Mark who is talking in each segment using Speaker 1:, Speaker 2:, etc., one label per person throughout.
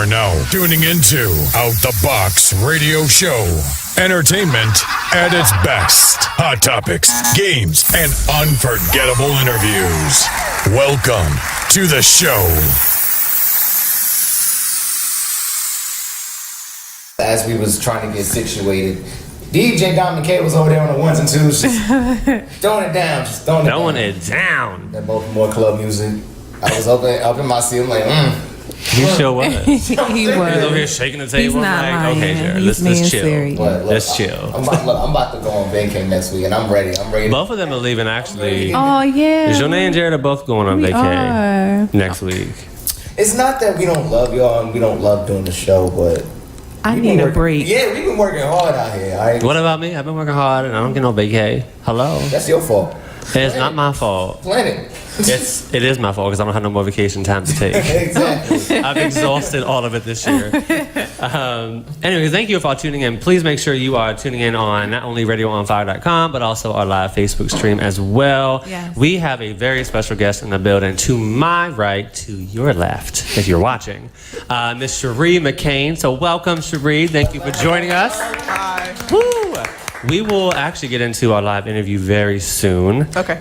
Speaker 1: are now tuning into Out the Box Radio Show. Entertainment at its best. Hot topics, games, and unforgettable interviews. Welcome to the show.
Speaker 2: As we was trying to get situated, DJ Don McKay was over there on the ones and twos, just throwing it down, That Baltimore club music. I was up in my seat. I'm like,
Speaker 3: He sure was.
Speaker 4: He was.
Speaker 3: He's over here shaking the table.
Speaker 4: He's not
Speaker 3: like,
Speaker 4: lying.
Speaker 3: okay, Jared,
Speaker 4: He's
Speaker 3: let's chill.
Speaker 4: serious.
Speaker 2: Look,
Speaker 3: Let's chill.
Speaker 2: I'm about to go on vacay next week, and I'm ready.
Speaker 3: Both of them are leaving, actually.
Speaker 4: Oh, yeah.
Speaker 3: Jonay and Jared are both going on vacay next week.
Speaker 2: It's not that we don't love y'all and we don't love doing the show, but
Speaker 4: I need a break.
Speaker 2: Yeah, we've been working hard out here. Right?
Speaker 3: What about me? I've been working hard and I don't get no vacay. Hello?
Speaker 2: That's your fault.
Speaker 3: It's not my fault.
Speaker 2: Plan it.
Speaker 3: It is my fault because I don't have no more vacation time to take.
Speaker 2: Exactly.
Speaker 3: I've exhausted all of it this year. Anyway, thank you for all tuning in. Please make sure you are tuning in on not only radioonfire.com, but also our live Facebook stream as well.
Speaker 4: Yes.
Speaker 3: We have a very special guest in the building. To my right, to your left, if you're watching, Miss Sharrie Mccain. So welcome, Sharrie. Thank you for joining us.
Speaker 5: Hi.
Speaker 3: Woo! We will actually get into our live interview very soon.
Speaker 5: Okay.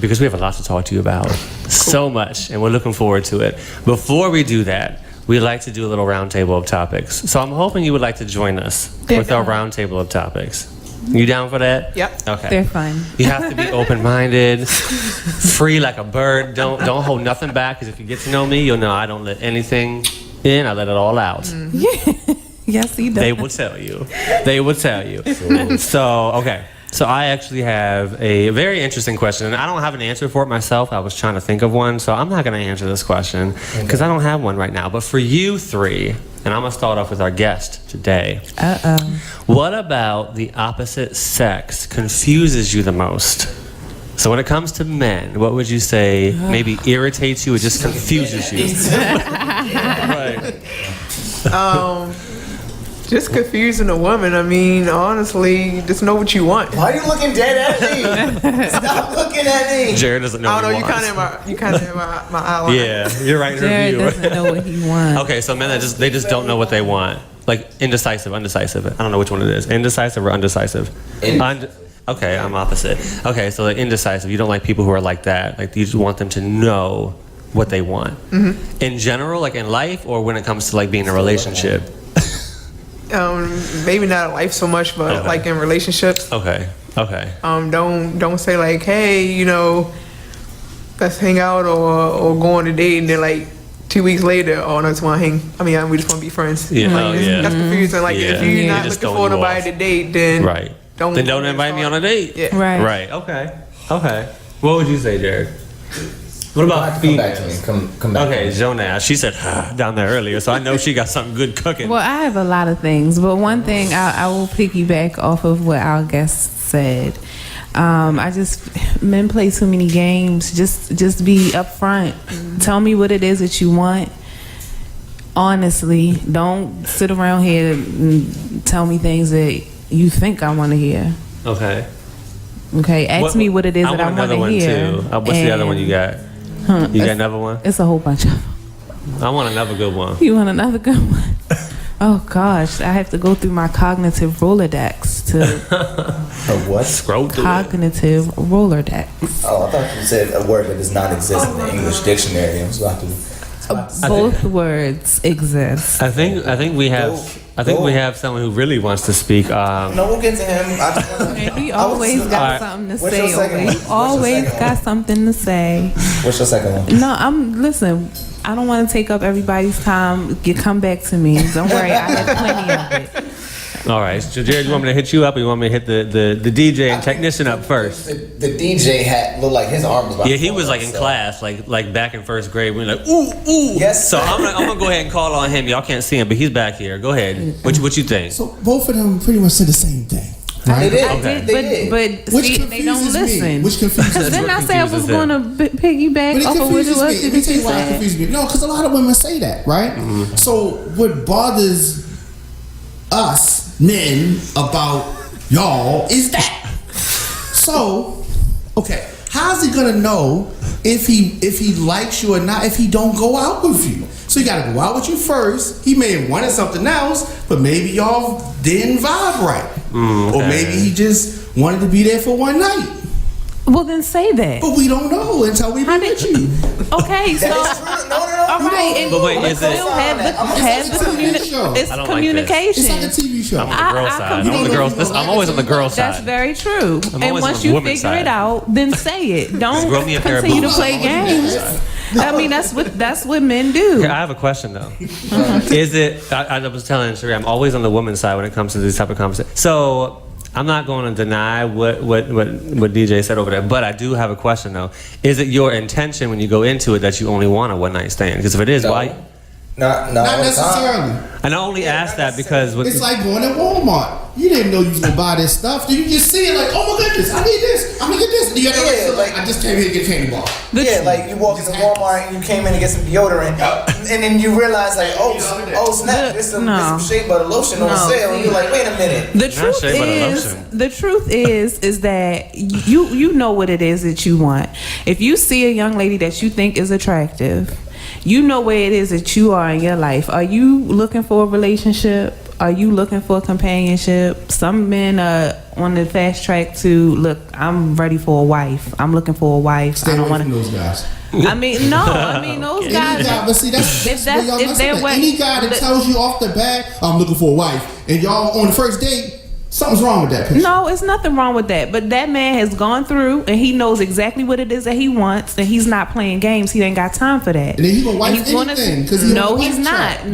Speaker 3: Because we have a lot to talk to you about. Cool. So much, and we're looking forward to it. Before we do that, we'd like to do a little roundtable of topics. So I'm hoping you would like to join us with our roundtable of topics. You down for that?
Speaker 5: Yep.
Speaker 3: Okay.
Speaker 4: They're fun.
Speaker 3: You have to be open-minded, free like a bird. Don't hold nothing back, because if you get to know me, you'll know I don't let anything in. I let it all out.
Speaker 4: Yeah. Yes, he does.
Speaker 3: They will tell you. So, okay. So I actually have a very interesting question, and I don't have an answer for it myself. I was trying to think of one, so I'm not going to answer this question because I don't have one right now. But for you three, and I'm going to start off with our guest today. What about the opposite sex confuses you the most? So when it comes to men, what would you say maybe irritates you or just confuses you? Right.
Speaker 5: Just confusing a woman. I mean, honestly, just know what you want.
Speaker 2: Why are you looking dead at me? Stop looking at me.
Speaker 3: Jared doesn't know
Speaker 5: I
Speaker 3: what
Speaker 5: don't
Speaker 3: he
Speaker 5: know.
Speaker 3: wants.
Speaker 5: You kind of have my outline.
Speaker 3: Yeah, you're right in
Speaker 4: Jared
Speaker 3: review.
Speaker 4: doesn't know what he wants.
Speaker 3: Okay, so men they just don't know what they want. Like indecisive, undecisive. I don't know which one it is. Indecisive or undecisive? Okay, I'm opposite. Okay, so like indecisive. You don't like people who are like that. Like you just want them to know what they want. Mm-hmm. In general, like in life, or when it comes to like being in a relationship.
Speaker 5: Maybe not in life so much, but like in relationships.
Speaker 3: Okay.
Speaker 5: Don't say like, hey, let's hang out or go on a date, and then like 2 weeks later, oh no, I just want to hang. I mean, we just want to be friends.
Speaker 3: Yeah.
Speaker 5: Like, that's confusing. Like if you're not looking for nobody to date, then don't
Speaker 3: invite me on a date.
Speaker 5: Yeah.
Speaker 3: Right. Okay. What would you say, Jared? What about females?
Speaker 2: Come back to me.
Speaker 3: Okay, Jonah. She said down there earlier, so I know she got something good cooking.
Speaker 4: Well, I have a lot of things, but one thing I will piggyback off of what our guest said. Men play too many games. Just be upfront. Tell me what it is that you want. Honestly, don't sit around here and tell me things that you think I want to hear.
Speaker 3: Okay.
Speaker 4: Ask me what it is that I want to hear.
Speaker 3: Too. What's the other one you got? You got another one?
Speaker 4: It's a whole bunch of them.
Speaker 3: I want another good one.
Speaker 4: You want another good one? Oh gosh, I have to go through my cognitive Rolodex to.
Speaker 2: What?
Speaker 3: Scroll through
Speaker 4: Cognitive Rolodex.
Speaker 2: Oh, I thought you said a word that does not exist in the English dictionary. I was about to.
Speaker 4: Both words exist.
Speaker 3: I think we have. I think we have someone who really wants to speak.
Speaker 2: No, we'll get to him.
Speaker 4: He always got something to
Speaker 2: What's
Speaker 4: say.
Speaker 2: your second one?
Speaker 4: Always got something to say.
Speaker 2: What's your second one?
Speaker 4: No, listen, I don't want to take up everybody's time. Come back to me. Don't worry, I have plenty of it.
Speaker 3: All right, so Jared, you want me to hit you up, or you want me to hit the DJ and technician up first?
Speaker 2: The DJ had looked like his arm was about
Speaker 3: he was like in class, like back in first grade. We were like, ooh.
Speaker 2: Yes.
Speaker 3: So I'm gonna go ahead and call on him. Y'all can't see him, but he's back here. Go ahead. What you think?
Speaker 6: So both of them pretty much said the same thing.
Speaker 2: Right?
Speaker 4: They did, but see, they don't listen.
Speaker 6: Which confuses me.
Speaker 4: Didn't I say I was going to piggyback off of what it was?
Speaker 6: Let me tell you why it confuses me. No, because a lot of women say that, right? Mm-hmm. So what bothers us men about y'all is that. So, okay, how's he gonna know if he likes you or not if he don't go out with you? So he gotta go out with you first. He may have wanted something else, but maybe y'all didn't vibe right.
Speaker 3: Okay.
Speaker 6: Or maybe he just wanted to be there for one night.
Speaker 4: Well, then say that.
Speaker 6: But we don't know until we meet you.
Speaker 4: Okay, so
Speaker 2: That is true. No.
Speaker 4: all right, and
Speaker 3: But wait, is it-
Speaker 4: still have the it's
Speaker 3: I don't like
Speaker 4: communication.
Speaker 6: It's like a TV show.
Speaker 3: I'm on the girl side. I'm on the girl. I'm always on the girl side.
Speaker 4: That's very true.
Speaker 3: I'm
Speaker 4: And
Speaker 3: always
Speaker 4: once
Speaker 3: on the
Speaker 4: you
Speaker 3: woman's
Speaker 4: figure it
Speaker 3: side.
Speaker 4: out, then say it. Don't
Speaker 3: grow me a pair of
Speaker 4: continue to
Speaker 3: boobs.
Speaker 4: play games. I mean, that's what men do.
Speaker 3: Okay, I have a question though. Is it? I was telling Sharrie, I'm always on the woman's side when it comes to these type of conversations. So I'm not going to deny what DJ said over there, but I do have a question though. Is it your intention when you go into it that you only want a one night stand? Because if it is,
Speaker 2: No.
Speaker 3: why?
Speaker 2: Not
Speaker 6: Not necessarily.
Speaker 3: And I only ask that because
Speaker 6: It's like going to Walmart. You didn't know you was gonna buy this stuff. You just see it like, oh my goodness, I need this. I'm gonna get this. And you I just came here to get candy bar.
Speaker 2: like you walk into Walmart and you came in to get some deodorant, and then you realize like, oh snap, there's some shea butter lotion on sale, and you're like, wait a minute.
Speaker 4: The truth is that you know what it is that you want. If you see a young lady that you think is attractive, you know where it is that you are in your life. Are you looking for a relationship? Are you looking for companionship? Some men are on the fast track to look. I'm ready for a wife. I'm looking for a wife.
Speaker 6: Stay
Speaker 4: I don't
Speaker 6: away
Speaker 4: want
Speaker 6: from those guys.
Speaker 4: I mean, no. I mean, those guys.
Speaker 6: But see, that's
Speaker 4: if
Speaker 6: where y'all messing
Speaker 4: they're
Speaker 6: up.
Speaker 4: what-
Speaker 6: Any guy that tells you off the bat, I'm looking for a wife, and y'all on the first date, something's wrong with that picture.
Speaker 4: No, it's nothing wrong with that. But that man has gone through and he knows exactly what it is that he wants, and he's not playing games. He ain't got time for that.
Speaker 6: And then he gonna wife
Speaker 4: And he's
Speaker 6: anything because he
Speaker 4: no,
Speaker 6: on the
Speaker 4: he's
Speaker 6: wife
Speaker 4: not.
Speaker 6: track.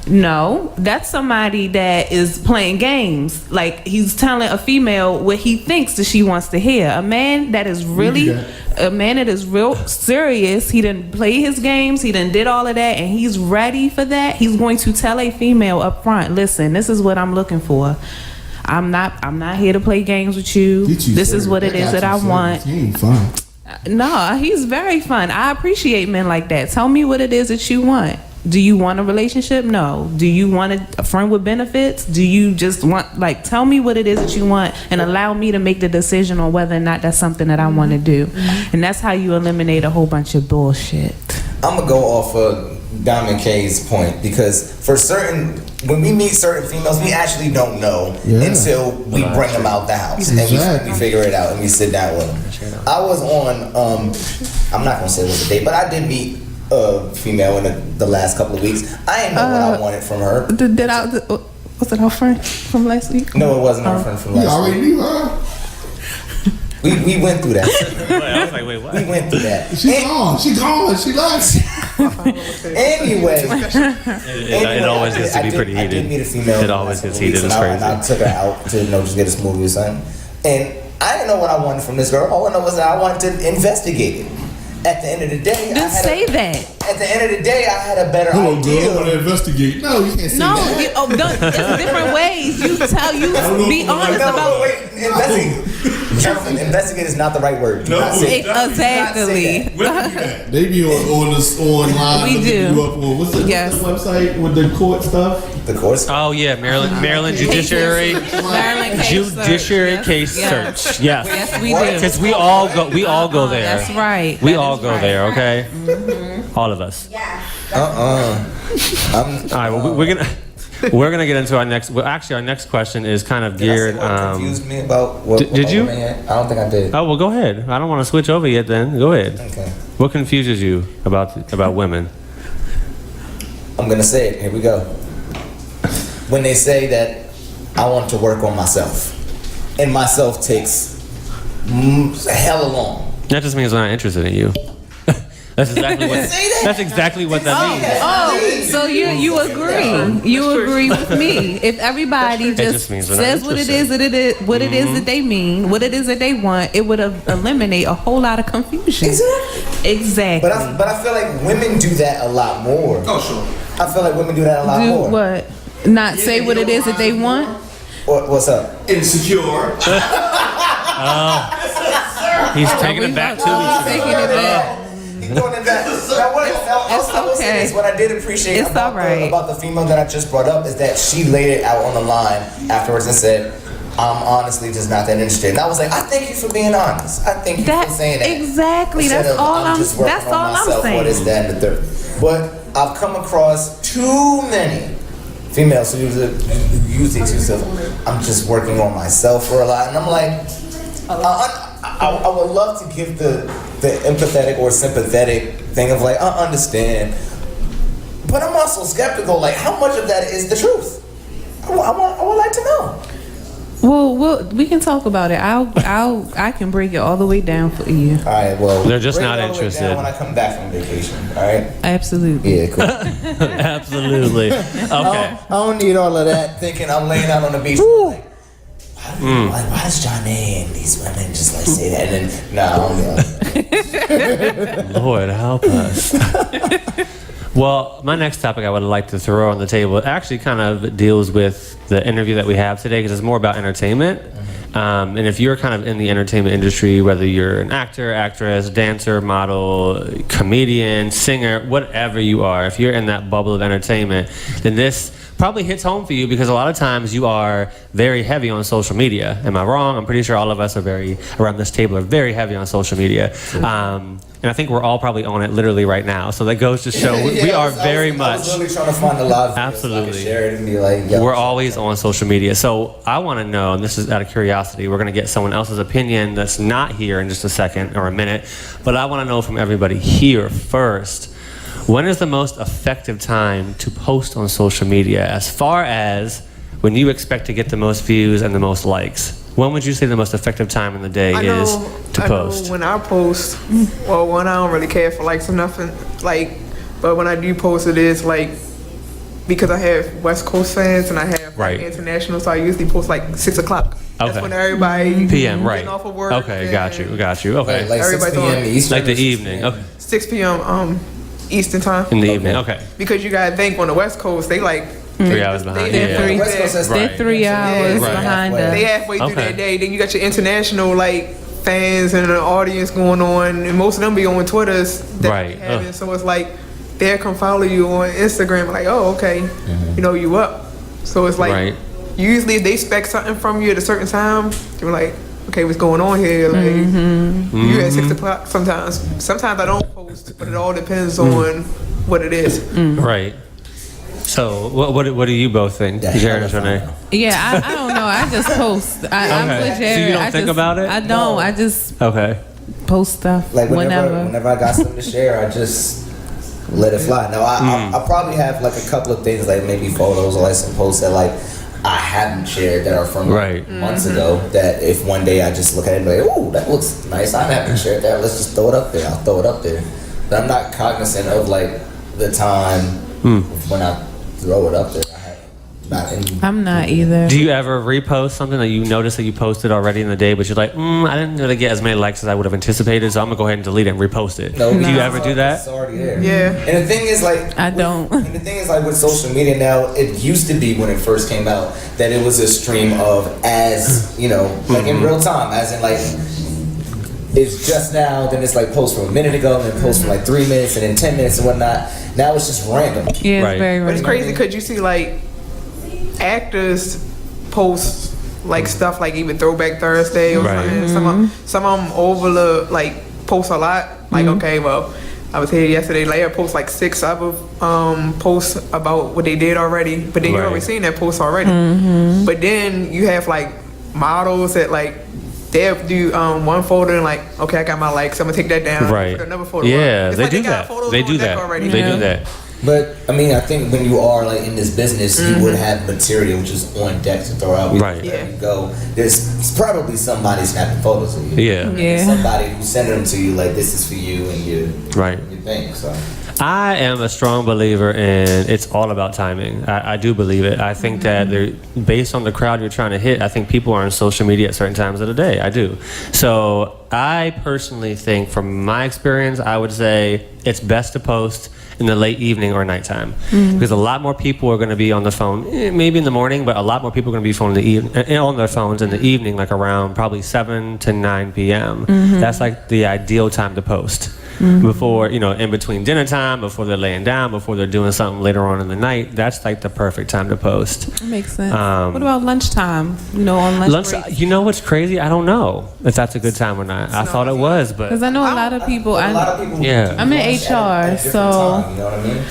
Speaker 4: No, that's somebody that is playing games. Like he's telling a female what he thinks that she wants to hear. A man that is really, a man that is real serious. He didn't play his games. He done did all of that, and he's ready for that. He's going to tell a female up front, listen, this is what I'm looking for. I'm not here to play games with you. This is what it is that I want.
Speaker 6: He ain't fun.
Speaker 4: No, he's very fun. I appreciate men like that. Tell me what it is that you want. Do you want a relationship? No. Do you want a friend with benefits? Do you just want, tell me what it is that you want and allow me to make the decision on whether or not that's something that I want to do. And that's how you eliminate a whole bunch of bullshit.
Speaker 2: I'm gonna go off of Diamond K's point because when we meet certain females, we actually don't know until we bring them out the house and we figure it out and we sit down with them. I was on, I'm not gonna say it was a date, but I did meet a female in the last couple of weeks. I didn't know what I wanted from her.
Speaker 4: Was it our friend from last week?
Speaker 2: No, it wasn't our friend from last week.
Speaker 6: You already knew her.
Speaker 2: We went through that.
Speaker 3: I was like, wait, what?
Speaker 2: We went through that.
Speaker 6: She gone. She left.
Speaker 2: Anyway,
Speaker 3: It always gets to be pretty
Speaker 2: I did
Speaker 3: heated.
Speaker 2: meet a female.
Speaker 3: It always gets heated. It's
Speaker 2: and I
Speaker 3: crazy.
Speaker 2: took her out to just get a smoothie or something. And I didn't know what I wanted from this girl. All I know was that I wanted to investigate it. At the end of the day,
Speaker 4: Just say that.
Speaker 2: At the end of the day, I had a better
Speaker 6: Hello,
Speaker 2: idea.
Speaker 6: girl. I want to investigate. No, you can't say
Speaker 4: No,
Speaker 6: that.
Speaker 4: it's different ways. You be honest
Speaker 2: No,
Speaker 4: about.
Speaker 2: wait, investigate. Gentlemen, investigate is not the right word. Do not say that.
Speaker 4: Exactly.
Speaker 6: They be online.
Speaker 4: We
Speaker 6: looking
Speaker 4: do.
Speaker 6: You up on, what's the website with the court stuff?
Speaker 2: The course.
Speaker 3: Oh yeah, Maryland Judiciary Judiciary case search. Yes.
Speaker 4: Yes, we do.
Speaker 3: Because we all go there.
Speaker 4: That's right.
Speaker 3: We
Speaker 4: That
Speaker 3: all
Speaker 4: is
Speaker 3: go
Speaker 4: right.
Speaker 3: there, okay? All of us. All right, well, we're gonna get into our next. Well, actually, our next question is kind of geared.
Speaker 2: Did I say what confused me about what?
Speaker 3: Did you?
Speaker 2: I don't think I did.
Speaker 3: Oh well, go ahead. I don't want to switch over yet. Then go ahead.
Speaker 2: Okay.
Speaker 3: What confuses you about women?
Speaker 2: I'm gonna say it. Here we go. When they say that I want to work on myself, and myself takes hella long.
Speaker 3: That just means we're not interested in you. That's exactly what. That's exactly what that means.
Speaker 4: Oh, so you agree? You agree with me? If everybody just
Speaker 3: means we're not
Speaker 4: says what it is that it is, what it is that they mean, what it is that they want, it would eliminate a whole lot of confusion. Exactly.
Speaker 2: But I feel like women do that a lot more.
Speaker 6: Oh, sure.
Speaker 2: I feel like women do that a lot
Speaker 4: Do
Speaker 2: more.
Speaker 4: what? Not say what it is that they want.
Speaker 2: What's up?
Speaker 6: Insecure.
Speaker 3: He's taking it back to me.
Speaker 4: Taking it back.
Speaker 2: He's doing it back. Now, I will say this, what I did appreciate
Speaker 4: It's
Speaker 2: about
Speaker 4: all right.
Speaker 2: about the female that I just brought up is that she laid it out on the line afterwards and said, I'm honestly just not that interested. And I was like, I thank you for being honest. I thank you for saying that.
Speaker 4: Exactly.
Speaker 2: Instead
Speaker 4: That's
Speaker 2: of,
Speaker 4: all I'm
Speaker 2: just working
Speaker 4: that's
Speaker 2: on
Speaker 4: all
Speaker 2: myself,
Speaker 4: I'm saying.
Speaker 2: What is that and the third? But I've come across too many females who use the excuse of, I'm just working on myself for a lot. And I'm like, I would love to give the empathetic or sympathetic thing of like, I understand. But I'm also skeptical, like how much of that is the truth? I would like to know.
Speaker 4: Well, we can talk about it. I can break it all the way down for you.
Speaker 2: All right, well,
Speaker 3: they're just
Speaker 2: break
Speaker 3: not
Speaker 2: it all the way
Speaker 3: interested
Speaker 2: down when I come back from vacation. All right.
Speaker 4: Absolutely.
Speaker 2: Yeah, cool.
Speaker 3: Absolutely. Okay.
Speaker 2: I don't need all of that thinking I'm laying out on the beach. Like, why does Johnny and these women just like say that? And then, I don't know.
Speaker 3: Lord help us. Well, my next topic I would like to throw on the table actually kind of deals with the interview that we have today because it's more about entertainment. And if you're kind of in the entertainment industry, whether you're an actor, actress, dancer, model, comedian, singer, whatever you are, if you're in that bubble of entertainment, then this probably hits home for you because a lot of times you are very heavy on social media. Am I wrong? I'm pretty sure all of us are around this table are very heavy on social media. And I think we're all probably on it literally right now. So that goes to show we are very much.
Speaker 2: I was really trying to find a live video
Speaker 3: absolutely.
Speaker 2: So I could share it and be like,
Speaker 3: we're always on social media. So I want to know, and this is out of curiosity, we're going to get someone else's opinion that's not here in just a second or a minute, but I want to know from everybody here first, when is the most effective time to post on social media as far as when you expect to get the most views and the most likes? When would you say the most effective time in the day is to post?
Speaker 5: When I post, well, one, I don't really care for likes or nothing. Like, but when I do post, it is like because I have West Coast fans and I have international, so I usually post like 6 o'clock. That's when everybody
Speaker 3: PM,
Speaker 5: getting off of work.
Speaker 3: Okay, got you. Okay,
Speaker 2: like 6 p.m. Eastern,
Speaker 3: like the evening. Okay,
Speaker 5: 6 p.m. Eastern time.
Speaker 3: In the evening. Okay.
Speaker 5: Because you gotta think on the West Coast, they like
Speaker 3: 3 hours behind.
Speaker 4: They're 3 hours behind us.
Speaker 5: They halfway through their day. Then you got your international like fans and an audience going on, and most of them be on Twitter's that they having. So it's like they'll come follow you on Instagram, like, oh, okay, you know, you up. So it's like usually if they expect something from you at a certain time, you're like, okay, what's going on here? Like you at 6 o'clock sometimes. Sometimes I don't post, but it all depends on what it is.
Speaker 3: Right. So, what do you both think, Jared and Shanae?
Speaker 4: Yeah, I don't know. I just post. I'm with Jared.
Speaker 3: So you don't think about it?
Speaker 4: I don't. I just post stuff
Speaker 2: like whenever I got something to share, I just let it fly. Now, I probably have like a couple of things, like maybe photos or like some posts that like I haven't shared that are from months ago. That if one day I just look at it and be like, ooh, that looks nice. I haven't shared that. Let's just throw it up there. I'll throw it up there. But I'm not cognizant of like the time when I throw it up there.
Speaker 4: I'm not either.
Speaker 3: Do you ever repost something that you noticed that you posted already in the day, but you're like, I didn't really get as many likes as I would have anticipated, so I'm gonna go ahead and delete it and repost it?
Speaker 2: No.
Speaker 3: Do you ever do that?
Speaker 2: It's already there.
Speaker 5: Yeah.
Speaker 2: And the thing is, like,
Speaker 4: I don't.
Speaker 2: And the thing is, like, with social media now, it used to be when it first came out that it was a stream of as, you know, like in real time, as in like. It's just now, then it's like post from a minute ago, and then post from like 3 minutes, and then 10 minutes and whatnot. Now it's just random.
Speaker 4: Yeah, it's very random.
Speaker 5: But it's crazy because you see like actors post like stuff like even Throwback Thursday or something. Some of them over the like post a lot. Like okay, well, I was here yesterday. Like I post like 6 other posts about what they did already. But then you already seen that post already. But then you have like models that like. They'll do one photo and like, okay, I got my likes. I'm gonna take that down. Put another photo.
Speaker 3: Yeah,
Speaker 5: it's
Speaker 3: they
Speaker 5: like
Speaker 3: do that. They do that.
Speaker 5: Already.
Speaker 3: They do that.
Speaker 2: But I mean, I think when you are like in this business, you would have material just on deck to throw out.
Speaker 3: Right.
Speaker 2: Wherever you go. There's probably somebody snapping photos of you.
Speaker 3: Yeah.
Speaker 2: Somebody who's sending them to you like this is for you and your thing. So.
Speaker 3: I am a strong believer in it's all about timing. I do believe it. I think that based on the crowd you're trying to hit, I think people are on social media at certain times of the day. I do. So I personally think, from my experience, I would say it's best to post in the late evening or nighttime because a lot more people are going to be on the phone, maybe in the morning, but a lot more people are going to be on their phones in the evening, like around probably 7 to 9 p.m. That's like the ideal time to post. before, in between dinner time, before they're laying down, before they're doing something later on in the night. That's like the perfect time to post.
Speaker 4: That makes sense. What about lunchtime? On lunch breaks?
Speaker 3: You know what's crazy? I don't know if that's a good time or not. I thought it was, but
Speaker 4: because I know a lot of people.
Speaker 3: Yeah.
Speaker 4: I'm in HR, so
Speaker 2: time, you know what I mean?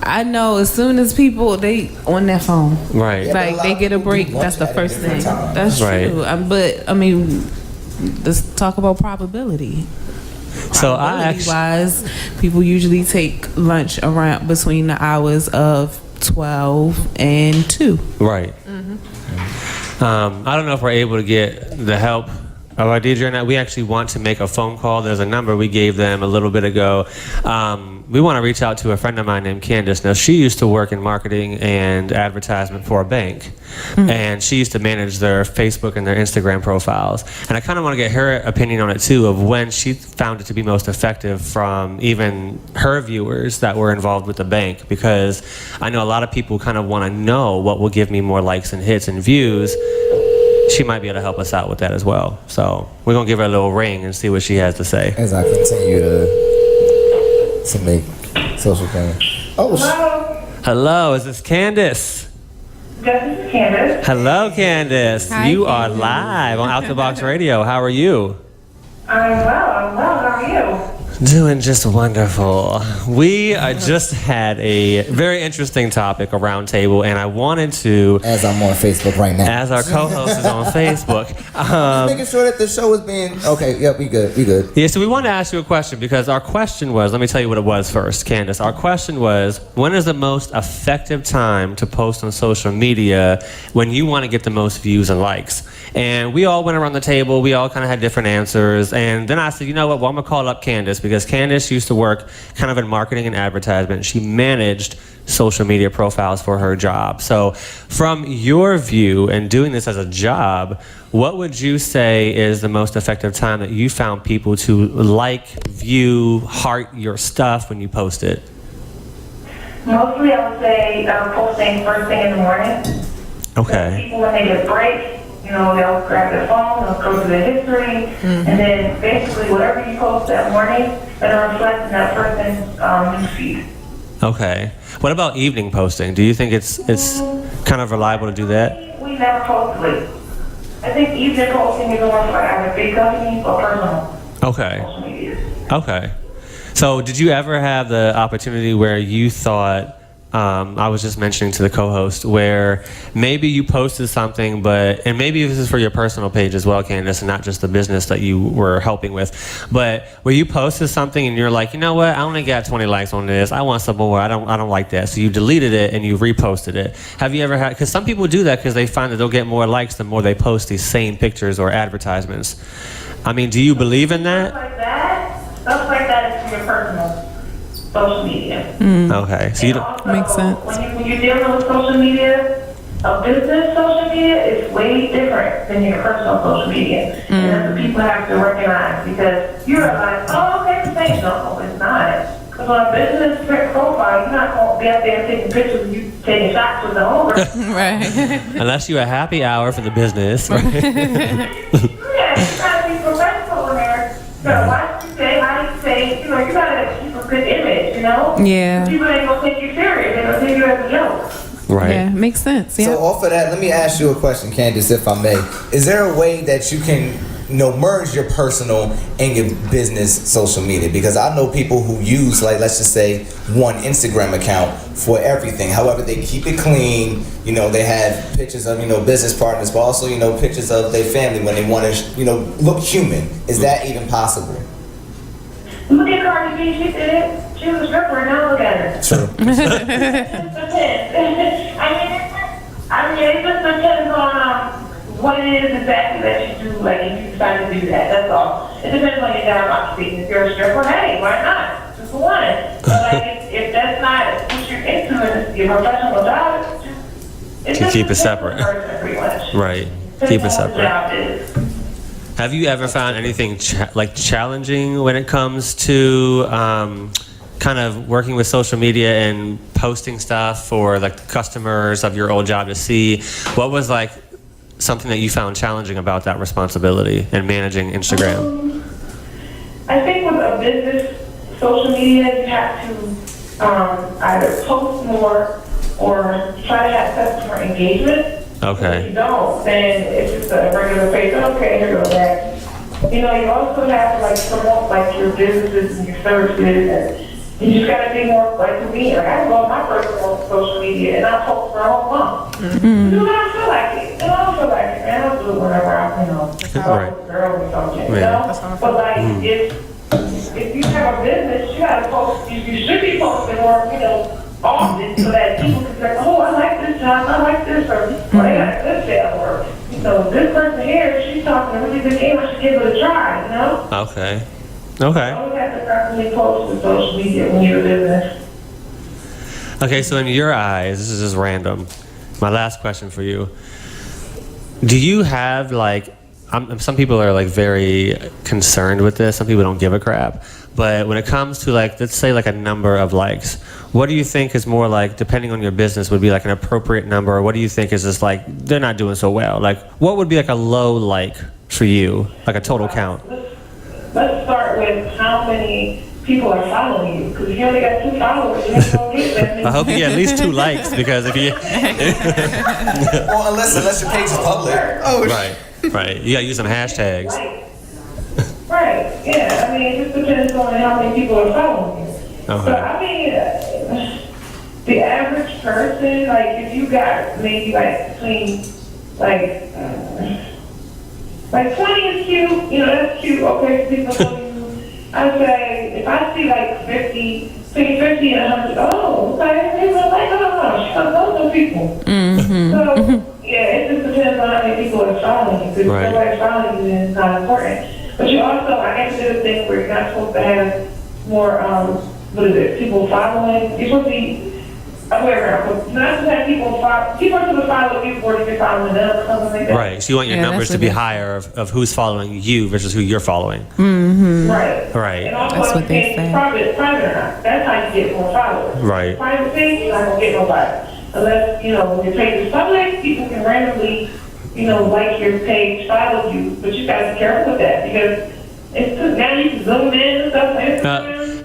Speaker 4: I know as soon as people they on their phone,
Speaker 3: right?
Speaker 2: Yeah,
Speaker 4: like they get a break. That's the first thing. That's true. But I mean, let's talk about probability.
Speaker 3: So
Speaker 4: wise, people usually take lunch around between the hours of 12 and 2.
Speaker 3: Right. I don't know if we're able to get the help of our DJ or not. We actually want to make a phone call. There's a number we gave them a little bit ago. We want to reach out to a friend of mine named Candace. Now, she used to work in marketing and advertisement for a bank, and she used to manage their Facebook and their Instagram profiles. And I kind of want to get her opinion on it, too, of when she found it to be most effective from even her viewers that were involved with the bank, because I know a lot of people kind of want to know what will give me more likes and hits and views. She might be able to help us out with that as well. So we're going to give her a little ring and see what she has to say.
Speaker 2: As I continue to make social claim. Oh,
Speaker 3: hello, is this Candace?
Speaker 7: This is Candace.
Speaker 3: Hello, Candace.
Speaker 4: Hi,
Speaker 3: you
Speaker 4: Candace.
Speaker 3: are live on Out the Box Radio. How are you?
Speaker 7: I'm well. How are you?
Speaker 3: Doing just wonderful. We just had a very interesting topic, a round table, and I wanted to...
Speaker 2: As I'm on Facebook right now.
Speaker 3: As our co-host is on Facebook.
Speaker 2: Making sure that the show is being... Okay, yep, we good.
Speaker 3: Yeah, so we wanted to ask you a question, because our question was, let me tell you what it was first, Candace. Our question was, when is the most effective time to post on social media when you want to get the most views and likes? And we all went around the table. We all kind of had different answers. And then I said, you know what? Well, I'm going to call up Candace, because Candace used to work kind of in marketing and advertisement. She managed social media profiles for her job. So from your view and doing this as a job, what would you say is the most effective time that you found people to like, view, heart your stuff when you post it?
Speaker 7: Mostly, I would say posting first thing in the morning.
Speaker 3: Okay.
Speaker 7: People, when they get a break, they'll grab their phone, they'll go through their history, and then basically whatever you post that morning, it'll reflect in that person's news feed.
Speaker 3: Okay. What about evening posting? Do you think it's kind of reliable to do that?
Speaker 7: We never post late. I think evening posting is more for either big companies or personal social media.
Speaker 3: Okay. So did you ever have the opportunity where you thought, I was just mentioning to the co-host, where maybe you posted something, and maybe this is for your personal page as well, Candace, and not just the business that you were helping with, but where you posted something and you're like, you know what, I only got 20 likes on this, I want some more, I don't like that, so you deleted it and you reposted it. Have you ever had, because some people do that because they find that they'll get more likes the more they post these same pictures or advertisements. I mean, do you believe in that?
Speaker 7: Stuff like that is for your personal social media.
Speaker 3: Okay, so you don't...
Speaker 4: Makes sense.
Speaker 7: When you're dealing with social media, a business social media is way different than your personal social media. And that's what people have to recognize, because you're like, oh, okay, it's fake. No, it's not. Because on a business profile, you're not going to be out there taking pictures of you taking shots with the owner.
Speaker 4: Right.
Speaker 3: Unless you're a happy hour for the business. Right?
Speaker 7: Yeah, you got to be professional in there. You got to watch what you say, how you say, you got to keep a good image,
Speaker 4: Yeah.
Speaker 7: People ain't going to take you serious. They're going to take you as a joke.
Speaker 3: Right.
Speaker 4: Yeah, makes sense. Yeah.
Speaker 2: So off of that, let me ask you a question, Candace, if I may. Is there a way that you can, merge your personal and your business social media? Because I know people who use, like, let's just say, one Instagram account for everything. However, they keep it clean. They have pictures of, business partners, but also, pictures of their family when they want to, look human. Is that even possible?
Speaker 7: Look at Cardi B, she did it. She was a stripper, and now look at her.
Speaker 2: True.
Speaker 7: It just depends on what it is exactly that you do, like, if you decide to do that, that's all. It depends on your job occupation. If you're a stripper, hey, why not? Just for one. But, like, if that's not what you're into and your professional job, it's just
Speaker 3: keep it separate.
Speaker 7: Pretty much.
Speaker 3: Right.
Speaker 7: Depends
Speaker 3: Keep it
Speaker 7: on what the
Speaker 3: separate.
Speaker 7: job is.
Speaker 3: Have you ever found anything challenging when it comes to kind of working with social media and posting stuff for like the customers of your old job to see? What was like something that you found challenging about that responsibility and managing Instagram?
Speaker 7: I think with a business social media, you have to either post more or try to have customer engagement.
Speaker 3: Okay.
Speaker 7: If you don't, then it's just a regular page. Okay, here goes that. You also have to promote your businesses and your services, and you just gotta be more convenient. I can go on my personal social media and I'll post for a whole month.
Speaker 4: Mm-hmm.
Speaker 7: Do what I feel like it. I don't feel like it, man. I'll do it whenever I,
Speaker 3: Right.
Speaker 7: girl or something,
Speaker 3: Yeah.
Speaker 7: But if you have a business, you gotta post. You should be posting more, often, so that people can say, "Oh, I like this job. I like this," or "Oh, they got a good sale," or this person here, she's talking a really good game. I should give it a try,
Speaker 3: Okay.
Speaker 7: You always have to constantly post to social media when you're a business.
Speaker 3: Okay, so in your eyes, this is just random. My last question for you. Do you have some people are very concerned with this. Some people don't give a crap. But when it comes to let's say a number of likes, what do you think is more depending on your business would be an appropriate number? Or what do you think is just they're not doing so well? What would be a low for you, a total count?
Speaker 7: Let's start with how many people are following you. Because if you only got 2 followers, you have to get that many.
Speaker 3: I hope you get at least 2 likes because if you
Speaker 2: Well, unless your page is public.
Speaker 5: Oh,
Speaker 3: right. You gotta use some hashtags.
Speaker 7: Right, yeah. It just depends on how many people are following you.
Speaker 3: Uh-huh.
Speaker 7: But the average person, if you got maybe between 20 is cute, that's cute. Okay, people follow you. I'd say if I see 50 and 100, oh, okay, they will she don't know those people.
Speaker 4: Mm-hmm.
Speaker 7: So, yeah, it just depends on how many people are following you. Because if nobody's following you, then it's not important. But you also, I guess, do a thing where you're not supposed to have more, people following. You're supposed to be aware of it. Not to have people are supposed to follow you before you're following them or something like that.
Speaker 3: Right, so you want your numbers to be higher of who's following you versus who you're following.
Speaker 4: Mm-hmm.
Speaker 3: Right.
Speaker 7: And also,
Speaker 4: That's what they say.
Speaker 7: Private or not. That's how you get more followers.
Speaker 3: Right.
Speaker 7: Private thing, you're not going to get nobody. Unless, when your page is public, people can randomly, like your page, follow you. But you got to be careful with that because now you can zoom in and stuff.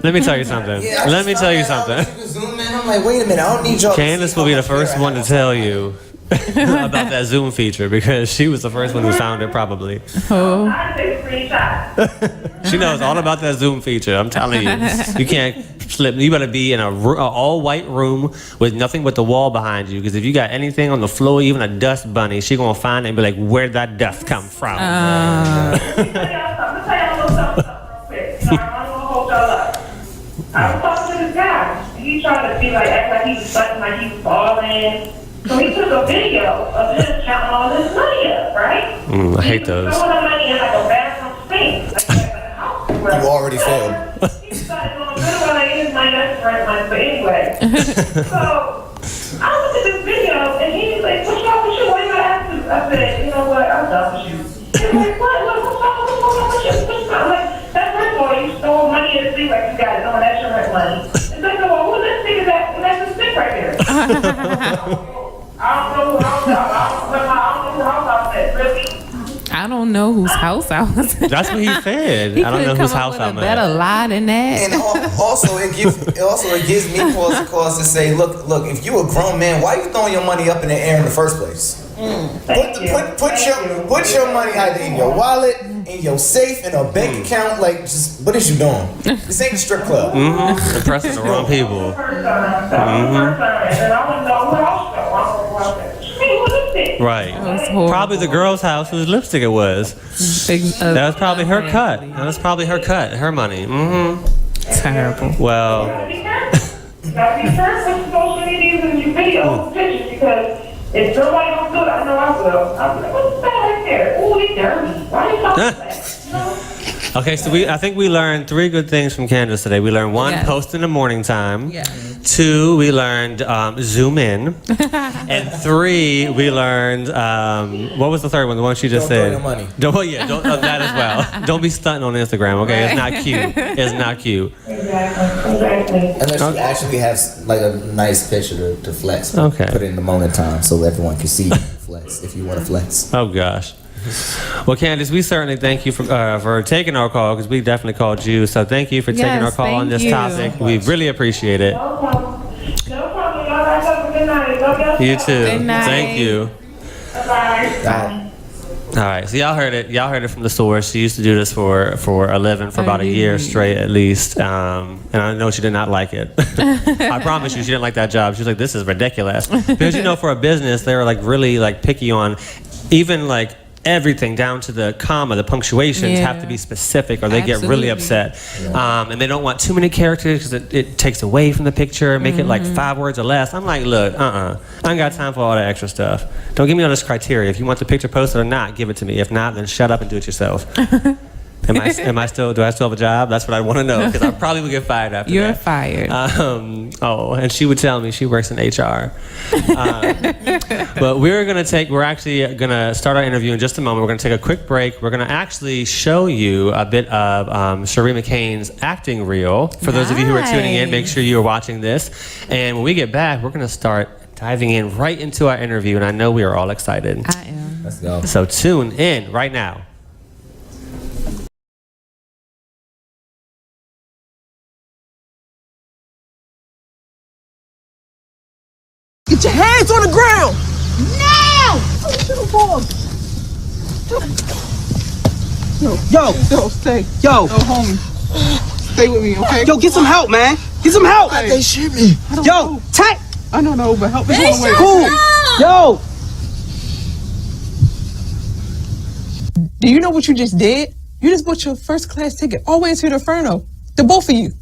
Speaker 3: Let me tell you something. Let me tell you something.
Speaker 2: You can zoom in. I'm like, wait a minute. I don't need y'all.
Speaker 3: Candace will be the first one to tell you about that Zoom feature because she was the first one who found it probably.
Speaker 4: Oh.
Speaker 7: I take a screenshot.
Speaker 3: She knows all about that Zoom feature. I'm telling you. You can't slip. You better be in a all-white room with nothing but the wall behind you because if you got anything on the floor, even a dust bunny, she going to find it and be like, where'd that dust come from?
Speaker 7: I'm going to tell y'all a little something real quick. I don't want to hold y'all up. I was talking to this guy. He tried to act like he was fucking, like he was balling. So he took a video of him counting all this money up, right?
Speaker 3: I hate those.
Speaker 7: Throwing the money in a bathroom sink. A house.
Speaker 2: You already failed.
Speaker 7: He started doing good when I used my next friend money, but anyway. So I looked at this video and he was like, what's wrong with you? Why you gotta ask this? I said, you know what? I'm done with you. He was like, what? What's wrong with you? I'm like, that's first of all, you stole money in the sink like you got it. No, that's your rent money. And second of all, who this thing is that? That's the sink right there.
Speaker 4: I don't know whose house I was at.
Speaker 3: That's what he said.
Speaker 4: He
Speaker 3: I don't know
Speaker 4: couldn't
Speaker 3: whose
Speaker 4: come up
Speaker 3: house
Speaker 4: with
Speaker 3: I'm
Speaker 4: a better
Speaker 3: at.
Speaker 4: lie than that.
Speaker 2: And also it gives me cause to say, look, if you a grown man, why you throwing your money up in the air in the first place? Put your money either in your wallet, in your safe, in a bank account. What is you doing? This ain't a strip club.
Speaker 3: Impressing the wrong people. Right. Probably the girl's house whose lipstick it was. That was probably her cut. Her money.
Speaker 4: Terrible.
Speaker 3: Well.
Speaker 7: You gotta be careful with social media and your videos, pictures, because if somebody don't do it, I know I will. I'll be like, what's that right there? Oh, he's dirty. Why are you talking about that?
Speaker 3: Okay, so I think we learned 3 good things from Candace today. We learned 1, post in the morning time.
Speaker 4: Yeah.
Speaker 3: 2, we learned zoom in. And 3, we learned what was the third one? The one she just said.
Speaker 2: Don't throw your money.
Speaker 3: Don't that as well. Don't be stunting on Instagram. Okay, it's not cute. It's not cute.
Speaker 7: Exactly.
Speaker 2: Unless you actually have a nice picture to flex.
Speaker 3: Okay.
Speaker 2: Put it in the morning time so everyone can see you flex if you want to flex.
Speaker 3: Oh gosh. Well, Candace, we certainly thank you for taking our call, because we definitely called you. So thank you for taking our call on this topic. We really appreciate it.
Speaker 7: No problem. No problem. Y'all guys have a good night. Love y'all.
Speaker 3: You too.
Speaker 4: Good night.
Speaker 3: Thank you.
Speaker 7: Bye.
Speaker 3: All right, so y'all heard it. Y'all heard it from the source. She used to do this for a living for about a year straight, at least. And I know she did not like it. I promise you, she didn't like that job. She was like, "This is ridiculous." Because for a business, they were like really like picky on, even like everything down to the comma, the punctuations have to be specific, or they get really upset. And they don't want too many characters because it takes away from the picture. Make it like 5 words or less. I'm like, look, I ain't got time for all that extra stuff. Don't give me all this criteria. If you want the picture posted or not, give it to me. If not, then shut up and do it yourself. Do I still have a job? That's what I want to know, because I probably would get fired after that.
Speaker 4: You're fired.
Speaker 3: And she would tell me she works in HR. But we're actually gonna start our interview in just a moment. We're gonna take a quick break. We're gonna actually show you a bit of Sharrie Mccain's acting reel. For those of you who are tuning in, make sure you are watching this. And when we get back, we're gonna start diving in right into our interview, and I know we are all excited.
Speaker 4: I am.
Speaker 2: Let's go.
Speaker 3: So tune in right now.
Speaker 8: Get your hands on the ground! Now! Yo, stay. Yo, homie. Stay with me, okay? Yo, get some help, man. Get some help.
Speaker 6: Hey. They shoot me.
Speaker 8: Yo, tap.
Speaker 5: I don't know, but help me one way.
Speaker 8: Cool. Yo.
Speaker 5: Do you know what you just did? You just bought your first class ticket all the way to the Inferno. The both of you.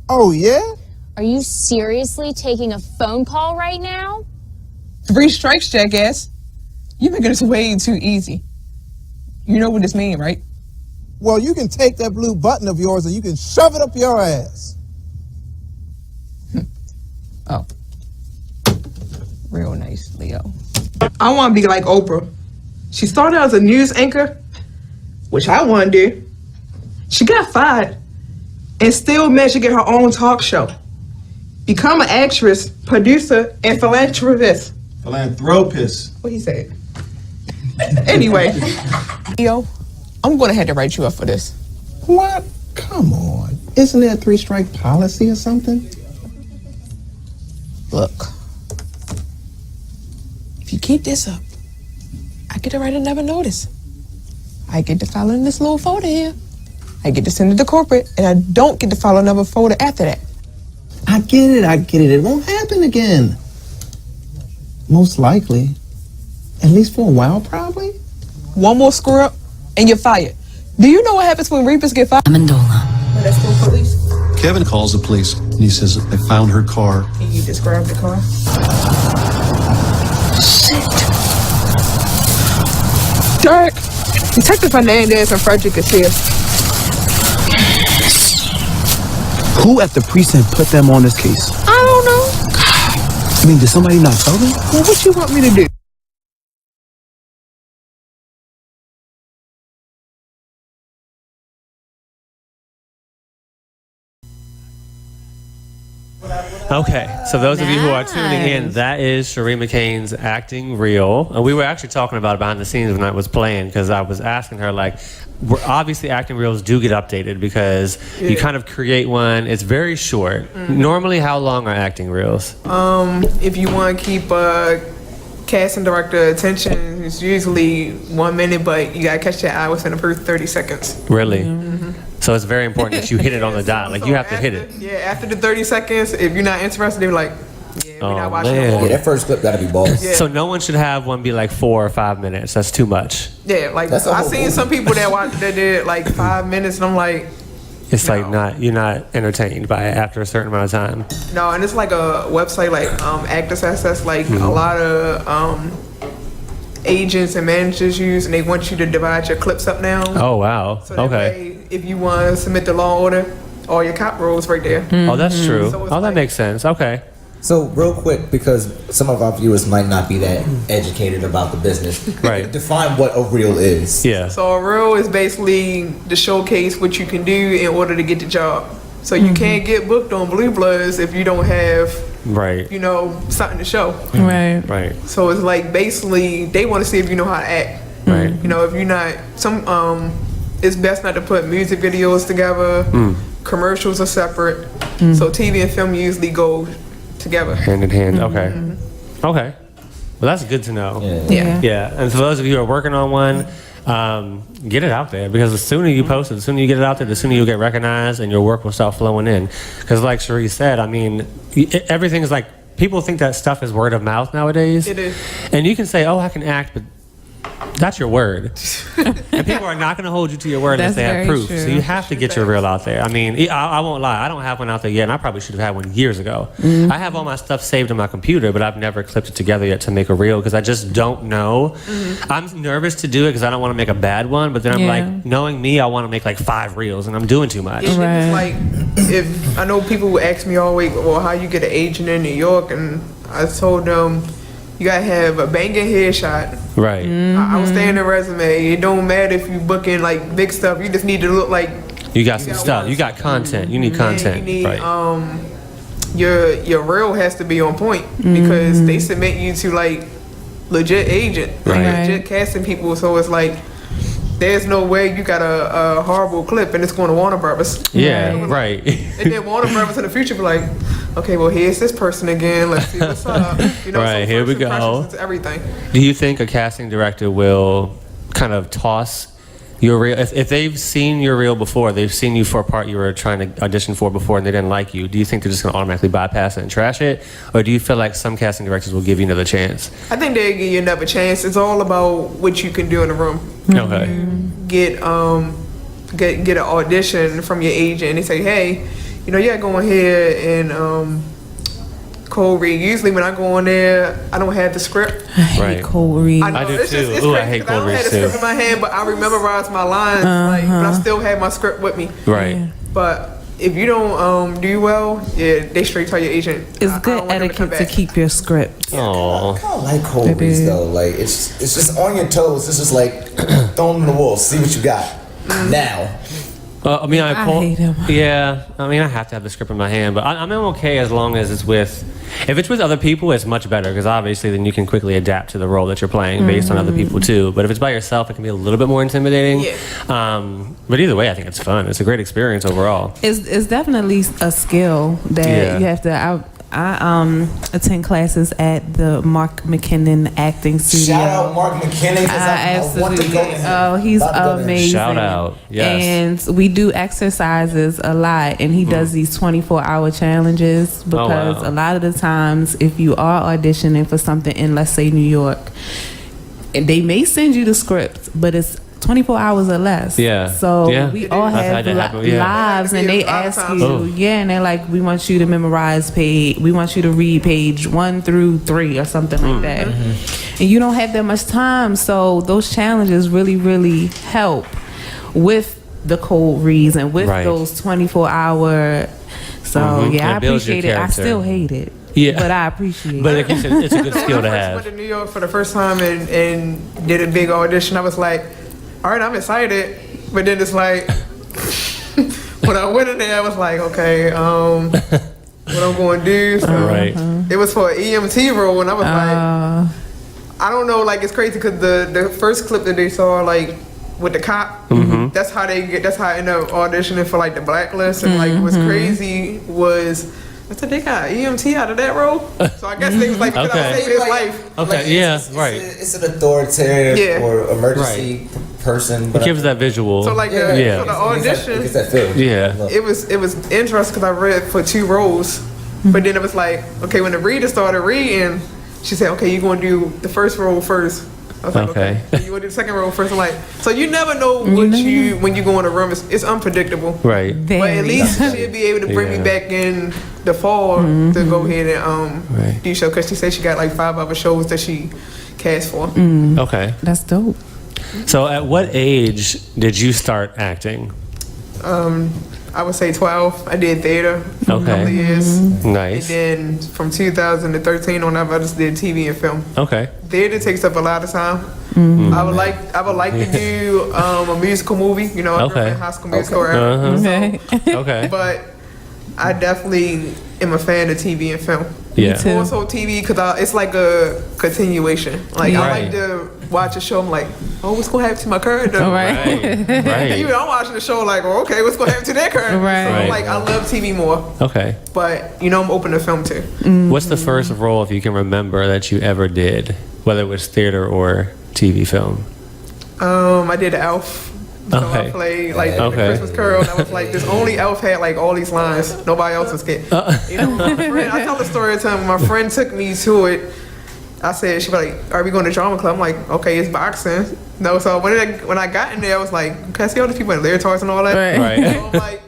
Speaker 6: Oh, yeah?
Speaker 9: Are you seriously taking a phone call right now?
Speaker 5: 3 strikes, jackass. You're making this way too easy. You know what this means, right?
Speaker 10: Well, you can take that blue button of yours and you can shove it up your ass.
Speaker 5: Oh. Real nice, Leo. I want to be like Oprah. She started as a news anchor, which I want to do. She got fired and still managed to get her own talk show. Become an actress, producer, and philanthropist.
Speaker 6: Philanthropist.
Speaker 5: What he said. Anyway, Leo, I'm going to have to write you up for this.
Speaker 10: What? Come on. Isn't there a 3-strike policy or something?
Speaker 5: Look, if you keep this up, I get to write another notice. I get to file in this little folder here. I get to send it to corporate, and I don't get to file another folder after that.
Speaker 10: I get it. It won't happen again. Most likely. At least for a while, probably.
Speaker 5: One more screw up, and you're fired. Do you know what happens when Reapers get fired?
Speaker 11: Amendola.
Speaker 5: That's still police.
Speaker 11: Kevin calls the police and he says that they found her car.
Speaker 5: Can you describe the car?
Speaker 11: Shit.
Speaker 5: Derek, Detective Hernandez and Frederick is here.
Speaker 8: Who at the precinct put them on this case?
Speaker 5: I don't know.
Speaker 8: I mean, did somebody not tell them?
Speaker 5: Well, what you want me to do?
Speaker 3: Okay, so those of you who are tuning in, that is Sharrie Mccain's acting reel. And we were actually talking about it behind the scenes when I was playing, because I was asking her, like, obviously acting reels do get updated because you kind of create one. It's very short. Normally, how long are acting reels?
Speaker 5: If you want to keep cast and director attention, it's usually 1 minute, but you gotta catch that eye within the first 30 seconds.
Speaker 3: Really? So it's very important that you hit it on the dot. Like, you have to hit it.
Speaker 5: Yeah, after the 30 seconds, if you're not interested, they're like, yeah, we're not watching no
Speaker 3: man.
Speaker 5: more.
Speaker 2: Yeah, that first clip gotta be balls.
Speaker 5: Yeah.
Speaker 3: So no one should have one be like 4 or 5 minutes. That's too much.
Speaker 5: Yeah, like
Speaker 2: That's a
Speaker 5: I
Speaker 2: whole
Speaker 5: seen
Speaker 2: movie.
Speaker 5: some people that did like 5 minutes, and I'm like,
Speaker 3: It's like you're not entertained by it after a certain amount of time.
Speaker 5: no. And it's like a website like Actors Access, like a lot of agents and managers use, and they want you to divide your clips up now.
Speaker 3: Oh wow.
Speaker 5: So that
Speaker 3: Okay.
Speaker 5: way, if you want to submit the Law and Order, all your cop rolls right there.
Speaker 3: Oh, that's true.
Speaker 5: So it's
Speaker 3: Oh, that
Speaker 5: like-
Speaker 3: makes sense. Okay.
Speaker 2: So real quick, because some of our viewers might not be that educated about the business.
Speaker 3: Right.
Speaker 2: Define what a reel is.
Speaker 3: Yeah.
Speaker 5: So a reel is basically to showcase what you can do in order to get the job. So you can't get booked on Blue Bloods if you don't have,
Speaker 3: Right.
Speaker 5: something to show.
Speaker 4: Right.
Speaker 3: Right.
Speaker 5: So it's like basically they want to see if you know how to act.
Speaker 3: Right.
Speaker 5: You know, if you're not it's best not to put music videos together. Commercials are separate. So TV and film usually go together.
Speaker 3: Hand in hand. Okay. Okay. Well, that's good to know. Yeah. And for those of you who are working on one, get it out there, because the sooner you post it, the sooner you get it out there, the sooner you'll get recognized and your work will start flowing in. Because like Sharrie said, I mean, everything is like, people think that stuff is word of mouth nowadays.
Speaker 5: It is.
Speaker 3: And you can say, oh, I can act, but that's your word. And people are not going to hold you to your word unless they have proof.
Speaker 4: true.
Speaker 3: So you have to get your reel out there. I mean, I won't lie. I don't have one out there yet, and I probably should have had one years ago. I have all my stuff saved on my computer, but I've never clipped it together yet to make a reel because I just don't know. I'm nervous to do it because I don't want to make a bad one, but then I'm like, knowing me, I want to make like 5 reels, and I'm doing too much.
Speaker 5: It's like, if I know people who ask me all week, well, how you get an agent in New York, and I told them, you gotta have a banging headshot.
Speaker 3: Right.
Speaker 5: Outstanding resume. It don't matter if you book in like big stuff. You just need to look like
Speaker 3: you got some stuff. You got content. You need content.
Speaker 5: You need,
Speaker 3: right.
Speaker 5: Your reel has to be on point because they submit you to like legit agent, legit casting people. So it's like, there's no way you got a horrible clip and it's going to Warner Brothers.
Speaker 3: Yeah, right.
Speaker 5: And then Warner Brothers in the future be like, okay, well, here's this person again. Let's see what's up. You know,
Speaker 3: right,
Speaker 5: so
Speaker 3: here we go.
Speaker 5: It's everything.
Speaker 3: Do you think a casting director will kind of toss your reel? If they've seen your reel before, they've seen you for a part you were trying to audition for before and they didn't like you, do you think they're just going to automatically bypass it and trash it? Or do you feel like some casting directors will give you another chance?
Speaker 5: I think they'll give you another chance. It's all about what you can do in the room.
Speaker 3: Okay.
Speaker 5: Get an audition from your agent and they say, hey, you know, you gotta go in here and cold read. Usually when I go in there, I don't have the script.
Speaker 4: I hate cold read.
Speaker 3: I do too. I hate cold read too. I don't have the script in my hand, but I memorize my lines. Like, but I still have my script with me. Right.
Speaker 5: But if you don't do well, they straight tell your agent.
Speaker 4: It's good etiquette to keep your script.
Speaker 3: Oh.
Speaker 2: I kind of like cold reads though. Like it's just on your toes. It's just like throw them in the wall. See what you got now.
Speaker 3: I mean, I
Speaker 4: hate him.
Speaker 3: Yeah, I mean, I have to have the script in my hand, but I'm okay as long as it's with. If it's with other people, it's much better because obviously then you can quickly adapt to the role that you're playing based on other people too. But if it's by yourself, it can be a little bit more intimidating.
Speaker 5: Yeah.
Speaker 3: But either way, I think it's fun. It's a great experience overall.
Speaker 4: It's definitely a skill that you have to. I attend classes at the Mark McKinnon acting studio.
Speaker 2: Shout out Mark McKinnon because I want to go to him.
Speaker 4: Oh, he's amazing.
Speaker 3: Shout out, yes.
Speaker 4: And we do exercises a lot, and he does these 24-hour challenges because a lot of the times, if you are auditioning for something in, let's say, New York, and they may send you the script, but it's 24 hours or less.
Speaker 3: Yeah.
Speaker 4: So we all have lives, and they ask you, and they're like, we want you to memorize we want you to read page 1 through 3 or something like that. And you don't have that much time, so those challenges really, really help with the cold reads and with those 24-hour. So I appreciate it. I still hate it. Yeah, but I appreciate it.
Speaker 3: But it's a good skill to have.
Speaker 5: When I went to New York for the first time and did a big audition, I was like, all right, I'm excited. But then it's like, when I went in there, I was like, okay, what I'm going to do. So it was for an EMT role, and I was like, I don't know, like it's crazy because the first clip that they saw, like with the cop, that's how I ended up auditioning for like the Blacklist. And like what's crazy was, I said, they got EMT out of that role? So I guess they was like, because I was saving his life.
Speaker 3: Okay,
Speaker 2: It's an authoritative or emergency person.
Speaker 3: It gives that visual.
Speaker 5: So like the audition, it was interesting because I read for 2 roles. But then it was like, okay, when the reader started reading, she said, okay, you're going to do the first role first. I was like, okay. You want to do the second role first? I'm like, so you never know when you go in a room. It's unpredictable.
Speaker 3: Right.
Speaker 5: But at least she'll be able to bring me back in the fall to go ahead and do show, because she said she got like 5 other shows that she cast for.
Speaker 3: Okay.
Speaker 4: That's dope.
Speaker 3: So at what age did you start acting?
Speaker 5: I would say 12. I did theater for a couple of years.
Speaker 3: Nice.
Speaker 5: And then from 2013 on up, I just did TV and film.
Speaker 3: Okay.
Speaker 5: Theater takes up a lot of time. I would like to do a musical movie. You know, High School Musical.
Speaker 3: Okay.
Speaker 5: But I definitely am a fan of TV and film.
Speaker 3: Yeah.
Speaker 5: Also TV because it's like a continuation. Like I like watch a show, I'm like, oh, what's gonna happen to my character?
Speaker 4: Right.
Speaker 5: Even I'm watching the show like, oh, okay, what's gonna happen to their character?
Speaker 4: Right.
Speaker 5: So I'm like, I love TV more.
Speaker 3: Okay.
Speaker 5: But I'm open to film too.
Speaker 3: What's the first role, if you can remember, that you ever did, whether it was theater or TV film?
Speaker 5: I did Elf. So
Speaker 3: Okay.
Speaker 5: I played the Christmas Carol, and I was like, this only Elf had like all these lines. Nobody else was getting. My friend, I tell the story of time when my friend took me to it. I said, she was like, are we going to drama club? I'm like, okay, it's boxing. No, so when I got in there, I was like, can I see all these people in leotards and all that?
Speaker 3: Right.
Speaker 5: So I'm like,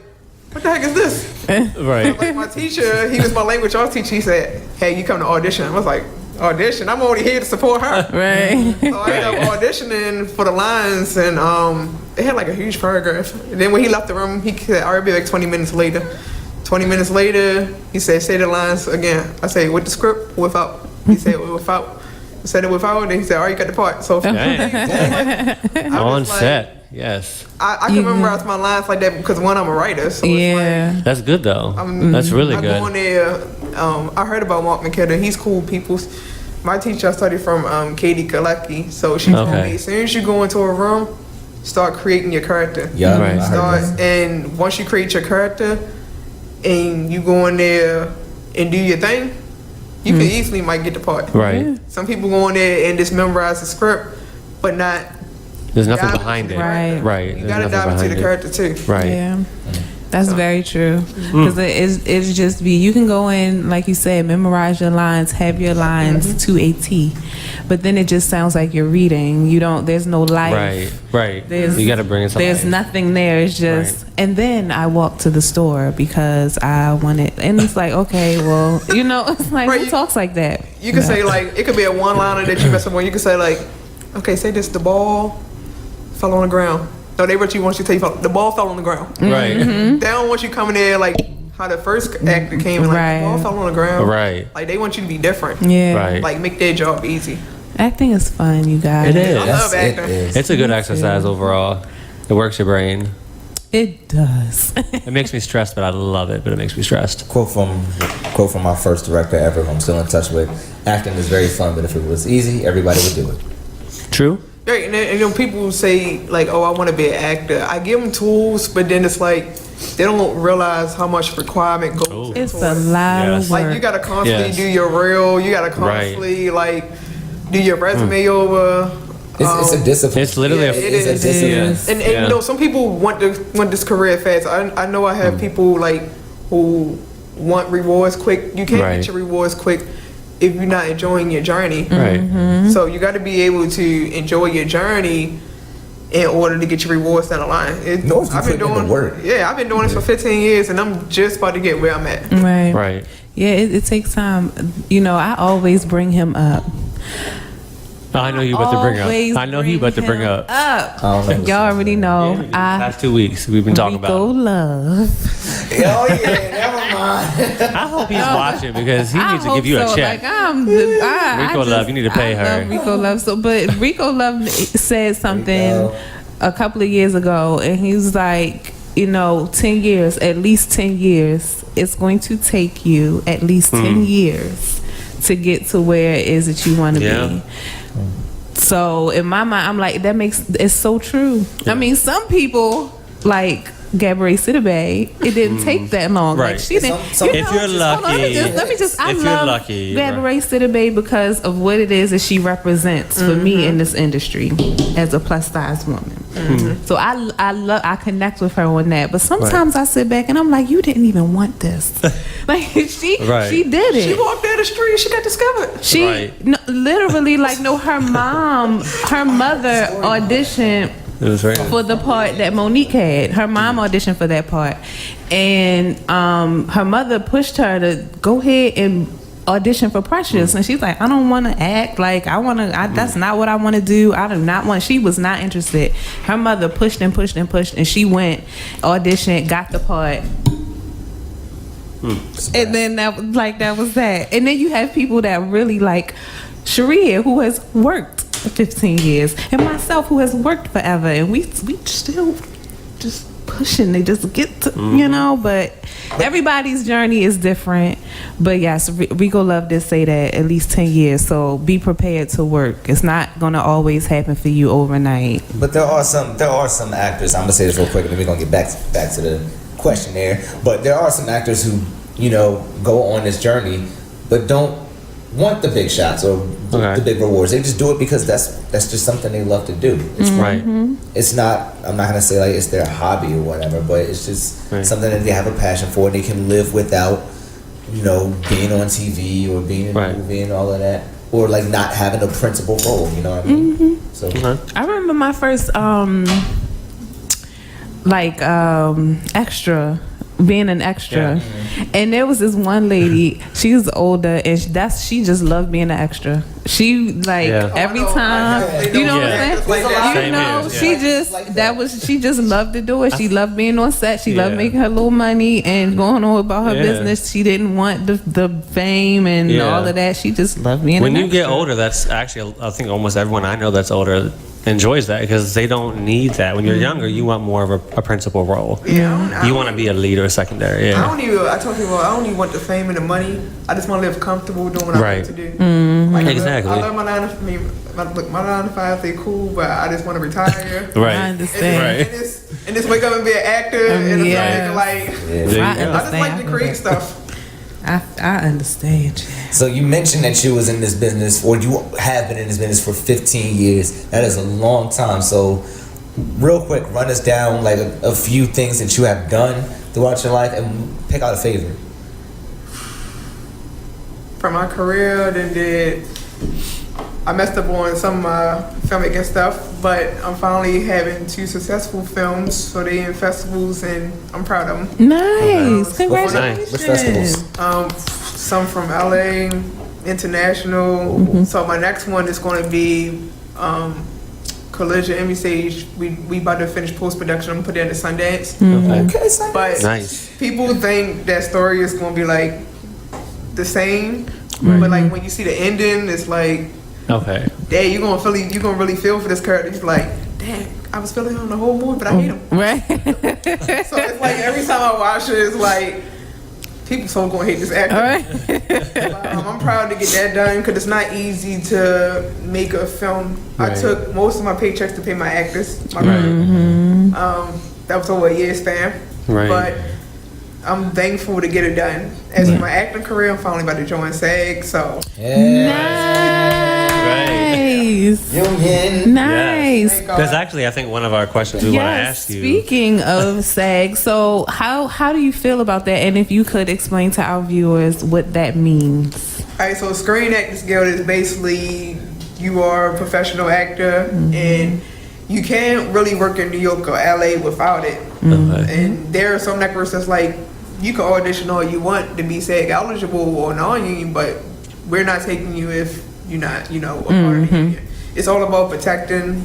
Speaker 5: what the heck is this?
Speaker 3: Right.
Speaker 5: Like my teacher, he was my language arts teacher. He said, hey, you come to audition. I was like, audition? I'm only here to support her.
Speaker 4: Right.
Speaker 5: So I ended up auditioning for the lines, and it had like a huge paragraph. And then when he left the room, he said, I'll be like 20 minutes later. 20 minutes later, he said, say the lines again. I said, with the script, without. He said, without. I said it without, and he said, all right, you got the part. So
Speaker 3: on set, yes.
Speaker 5: I can memorize my lines like that because one, I'm a writer. So
Speaker 4: Yeah.
Speaker 3: That's good though. That's really
Speaker 5: I
Speaker 3: good.
Speaker 5: go in there. I heard about Mark McKenna. He's cool people. My teacher I studied from Katie Galecki. So she told me as soon as you go into a room, start creating your character.
Speaker 2: Yeah,
Speaker 3: Right.
Speaker 5: And once you create your character, and you go in there and do your thing, you can easily might get the part.
Speaker 3: Right.
Speaker 5: Some people go in there and just memorize the script, but not.
Speaker 3: There's nothing
Speaker 5: dive
Speaker 3: behind it.
Speaker 5: into
Speaker 3: Right.
Speaker 5: You gotta dive into the character too.
Speaker 3: Right.
Speaker 4: Yeah. That's very true. Because it's just you can go in, like you said, memorize your lines, have your lines to a T. But then it just sounds like you're reading. There's no life.
Speaker 3: Right. You got to bring it.
Speaker 4: There's nothing there. It's just, and then I walked to the store because I wanted, and it's like, okay, well, it's like, who talks like that?
Speaker 5: You can say like, it could be a one-liner that you mess up on. You can say like, okay, say this, the ball fell on the ground. No, they want you to tell you the ball fell on the ground.
Speaker 3: Right.
Speaker 5: They don't want you coming there like how the first actor came and like the ball fell on the ground.
Speaker 3: Right.
Speaker 5: Like they want you to be different.
Speaker 4: Yeah.
Speaker 3: Right.
Speaker 5: Like make their job easy.
Speaker 4: Acting is fun, you guys.
Speaker 3: It is.
Speaker 5: I love acting.
Speaker 3: It's a good exercise overall. It works your brain.
Speaker 4: It does.
Speaker 3: It makes me stressed, but I love it. But it makes me stressed.
Speaker 2: Quote from my first director ever, who I'm still in touch with. Acting is very fun, but if it was easy, everybody would do it.
Speaker 3: True.
Speaker 5: Right, and people say like, "Oh, I want to be an actor." I give them tools, but then it's like they don't realize how much requirement goes into
Speaker 4: It's a lot of work.
Speaker 5: Like you gotta constantly do your reel. You gotta constantly like do your resume over.
Speaker 2: It's a discipline.
Speaker 3: It's literally
Speaker 5: it is.
Speaker 2: a discipline.
Speaker 5: And some people want this career fast. I know I have people like who want rewards quick. You can't get your rewards quick if you're not enjoying your journey.
Speaker 3: Right.
Speaker 5: So you got to be able to enjoy your journey in order to get your rewards down the line. I've been doing work. Yeah, I've been doing this for 15 years, and I'm just about to get where I'm at.
Speaker 4: Right. Yeah, it takes time. I always bring him up.
Speaker 3: I know you about to bring up. I know he about to bring up.
Speaker 4: Y'all already know.
Speaker 3: Last 2 weeks we've been talking about
Speaker 4: Love.
Speaker 2: Oh yeah, never mind.
Speaker 3: I hope he's watching because he needs to give you a check. Rico Love, you need to pay her.
Speaker 4: Rico Love. But Rico Love said something a couple of years ago, and he was like, 10 years, at least 10 years. It's going to take you at least 10 years to get to where it is that you want to be. So in my mind, I'm like, it's so true. I mean, some people like Gabrielle Sidibe, it didn't take that long.
Speaker 3: Right.
Speaker 4: Like she didn't.
Speaker 3: If you're lucky,
Speaker 4: Let me just. I
Speaker 3: if you're
Speaker 4: love
Speaker 3: lucky,
Speaker 4: Gabrielle Sidibe because of what it is that she represents for me in this industry as a plus size woman. So I connect with her on that. But sometimes I sit back and I'm like, you didn't even want this. Like she did it.
Speaker 5: She walked down the street and she got discovered.
Speaker 4: Literally her mother auditioned for the part that Monique had. Her mom auditioned for that part, and her mother pushed her to go ahead and audition for Precious, and she's like, I don't want to act like that's not what I want to do. I do not want. She was not interested. Her mother pushed and pushed and pushed, and she went, auditioned, got the part. And then that was that. And then you have people that really like Sharrie, who has worked 15 years, and myself, who has worked forever, and we still just pushing. They just get to, you know, but everybody's journey is different. But yes, Rico Love did say that at least 10 years. So be prepared to work. It's not going to always happen for you overnight.
Speaker 2: But there are some actors, I'm going to say this real quick and then we're going to get back to the question there. But there are some actors who, you know, go on this journey but don't want the big shots or the big rewards. They just do it because that's just something they love to do. It's It's not. I'm not gonna say like it's their hobby or whatever, but it's just something that they have a passion for and they can live without, you know, being on TV or being in a movie and all of that, or like not having a principal role. You know what I mean? So
Speaker 4: I remember my first extra. Being an extra, and there was this one lady. She was older, and she just loved being an extra. She every time, you know what I'm saying? You know, she just she just loved to do it. She loved being on set. She loved making her little money and going on about her business. She didn't want the fame and all of that. She just loved being.
Speaker 3: When
Speaker 4: an
Speaker 3: you
Speaker 4: extra.
Speaker 3: get older, that's actually I think almost everyone I know that's older enjoys that because they don't need that. When you're younger, you want more of a principal role.
Speaker 5: Yeah,
Speaker 3: you want to be a lead or a secondary. Yeah.
Speaker 5: I tell people I don't even want the fame and the money. I just want to live comfortable doing what I want to do. Like,
Speaker 3: exactly.
Speaker 5: I love my 9 to 5. They cool, but I just want to retire.
Speaker 4: I understand.
Speaker 5: And just wake up and be an actor. And I just like to create stuff.
Speaker 4: I understand.
Speaker 2: So you mentioned that you was in this business, or you have been in this business for 15 years. That is a long time. So real quick, run us down like a few things that you have done throughout your life and pick out a favorite.
Speaker 5: For my career, I messed up on some filmmaking stuff, but I'm finally having 2 successful films, so they're in festivals, and I'm proud of them.
Speaker 4: Nice, congratulations!
Speaker 2: Which festivals?
Speaker 5: Some from LA, international. So my next one is going to be Collision Emmy Stage. We about to finish post production. I'm gonna put it in the Sundance.
Speaker 2: Okay,
Speaker 5: but people think that story is going to be like the same, but like when you see the ending, it's like.
Speaker 3: Okay.
Speaker 5: Dang, you're gonna really feel for this character. He's like, dang, I was feeling him the whole movie, but I hate him.
Speaker 4: Right.
Speaker 5: So it's like every time I watch it, it's like people so gonna hate this actor.
Speaker 4: Right.
Speaker 5: I'm proud to get that done because it's not easy to make a film. I took most of my paychecks to pay my actors. That was over a year span. But I'm thankful to get it done. As for my acting career, I'm finally about to join SAG. So
Speaker 4: Nice.
Speaker 3: That's actually, I think, one of our questions we want to ask you.
Speaker 4: Speaking of SAG, so how do you feel about that? And if you could explain to our viewers what that means.
Speaker 5: All right, so Screen Actors Guild is basically you are a professional actor and you can't really work in New York or LA without it. And there are some networks that's like you can audition all you want to be SAG eligible or non-union, but we're not taking you if you're not, a part of the union. It's all about protecting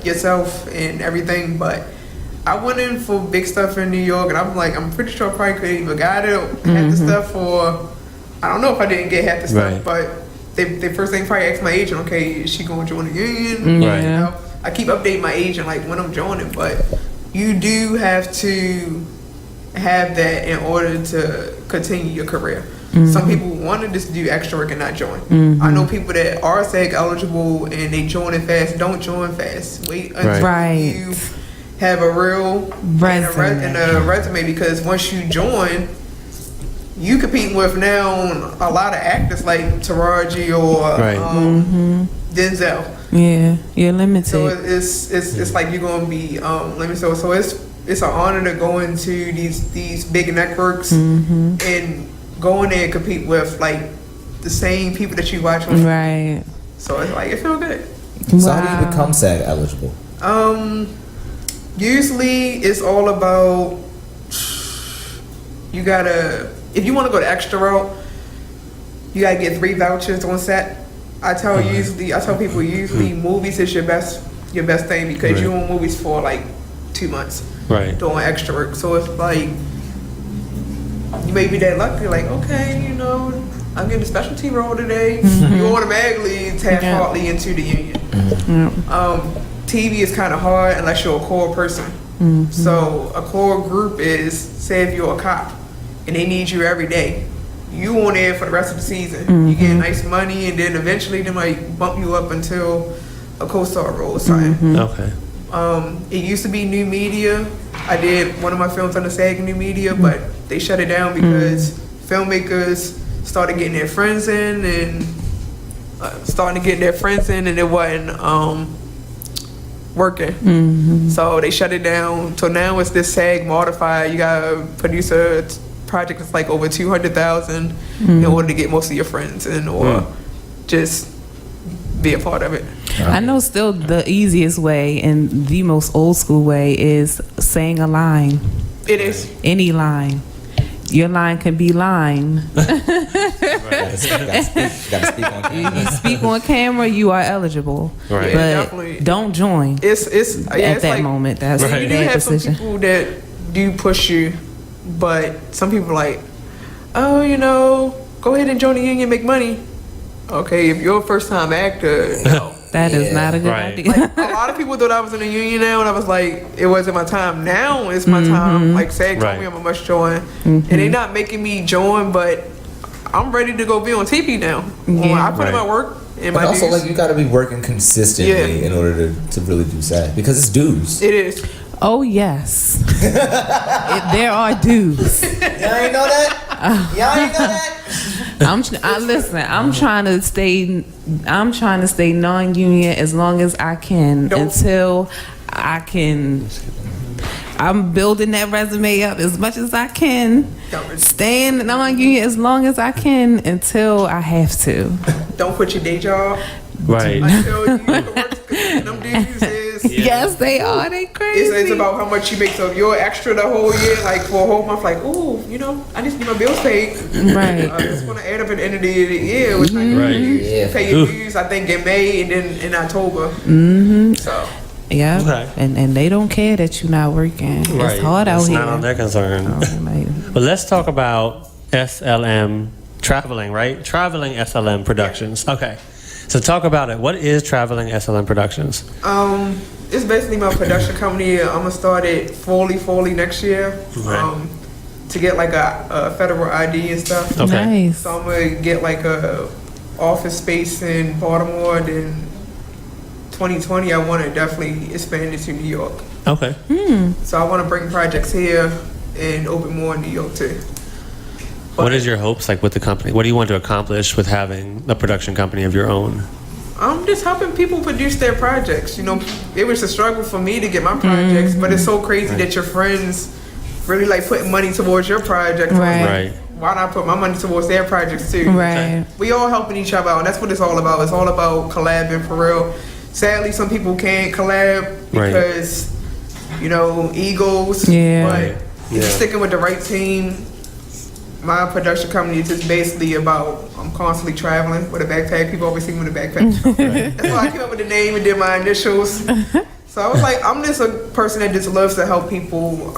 Speaker 5: yourself and everything. But I went in for big stuff in New York, and I'm pretty sure I probably could even got it, half the stuff, or I don't know if I didn't get half the stuff. But they first thing probably asked my agent, okay, is she going to join the union? I keep updating my agent like when I'm joining, but you do have to have that in order to continue your career. Some people want to just do extra work and not join. I know people that are SAG eligible and they join it fast. Don't join fast. Wait until you have a real resume, because once you join, you competing with now a lot of actors like Taraji or Denzel.
Speaker 4: Yeah, you're limited.
Speaker 5: So it's like you're gonna be limited. So it's an honor to go into these big networks and go in there and compete with like the same people that you watch on.
Speaker 4: Right.
Speaker 5: So it's like it feels good.
Speaker 2: So how do you become SAG eligible?
Speaker 5: Usually it's all about if you want to go the extra route, you gotta get 3 vouchers on set. I tell people usually movies is your best thing because you're on movies for like 2 months doing extra work. So it's like you may be that lucky, like, okay, I'm getting a specialty role today. You automatically tap partly into the union. TV is kind of hard unless you're a core person. So a core group is, say if you're a cop and they need you every day, you on there for the rest of the season. You get nice money, and then eventually they might bump you up until a co-star role or something.
Speaker 3: Okay.
Speaker 5: It used to be New Media. I did one of my films on the SAG New Media, but they shut it down because filmmakers started getting their friends in and it wasn't working. So they shut it down. So now it's this SAG modified. You gotta produce a project that's like over 200,000 in order to get most of your friends in, or just be a part of it.
Speaker 4: I know still the easiest way and the most old school way is saying a line.
Speaker 5: It is.
Speaker 4: Any line. Your line can be line.
Speaker 2: You gotta speak on camera.
Speaker 4: You speak on camera, you are eligible.
Speaker 3: Right.
Speaker 4: But don't join.
Speaker 5: It's
Speaker 4: at that moment. That's
Speaker 5: you do
Speaker 4: that
Speaker 5: have
Speaker 4: decision.
Speaker 5: some people that do push you, but some people like, oh, go ahead and join the union, make money. Okay, if you're a first time actor, no.
Speaker 4: That is not a good idea.
Speaker 5: Like, a lot of people thought I was in a union now, and I was like, it wasn't my time. Now it's my time. Like SAG told me I'm a must join, and they're not making me join, but I'm ready to go be on TV now. I put in my work. And
Speaker 2: But
Speaker 5: my
Speaker 2: also,
Speaker 5: dues.
Speaker 2: like, you gotta be working consistently in order to really do SAG, because it's dues.
Speaker 5: It is.
Speaker 4: Oh yes, there are dues.
Speaker 2: Y'all ain't know that? Y'all ain't know that?
Speaker 4: I'm trying to stay non-union as long as I can until I can. I'm building that resume up as much as I can. Staying non-union as long as I can until I have to.
Speaker 5: Don't quit your day job.
Speaker 3: Right.
Speaker 5: Until you can work. Them dues is.
Speaker 4: Yes, they are. They crazy.
Speaker 5: It's about how much you make. So if you're extra the whole year, like for a whole month, like, ooh, I just need my bills paid.
Speaker 4: Right.
Speaker 5: It's going to add up at the end of the year. Which pay your dues, I think, in May and then in October. So.
Speaker 4: Yeah.
Speaker 3: Okay.
Speaker 4: And they don't care that you're not working.
Speaker 3: Right.
Speaker 4: It's hard out
Speaker 3: It's
Speaker 4: here.
Speaker 3: not on their concern. But let's talk about SLM traveling, right? Traveling SLM Productions. Okay. So talk about it. What is Traveling SLM Productions?
Speaker 5: It's basically my production company. I'm gonna start it fully next year. To get like a federal ID and stuff.
Speaker 3: Okay.
Speaker 4: Nice.
Speaker 5: So I'm gonna get like a office space in Baltimore. Then 2020, I want to definitely expand it to New York.
Speaker 3: Okay.
Speaker 5: So I want to bring projects here and open more in New York too.
Speaker 3: What is your hopes like with the company? What do you want to accomplish with having a production company of your own?
Speaker 5: I'm just helping people produce their projects. It was a struggle for me to get my projects, but it's so crazy that your friends really like putting money towards your project.
Speaker 4: Right.
Speaker 5: Why not put my money towards their projects too?
Speaker 4: Right.
Speaker 5: We all helping each other out, and that's what it's all about. It's all about collabing for real. Sadly, some people can't collab because, egos.
Speaker 4: Yeah.
Speaker 5: But if you're sticking with the right team, my production company is just basically about, I'm constantly traveling with a backpack. People always see me with a backpack. That's why I came up with the name and did my initials. So I was like, I'm just a person that just loves to help people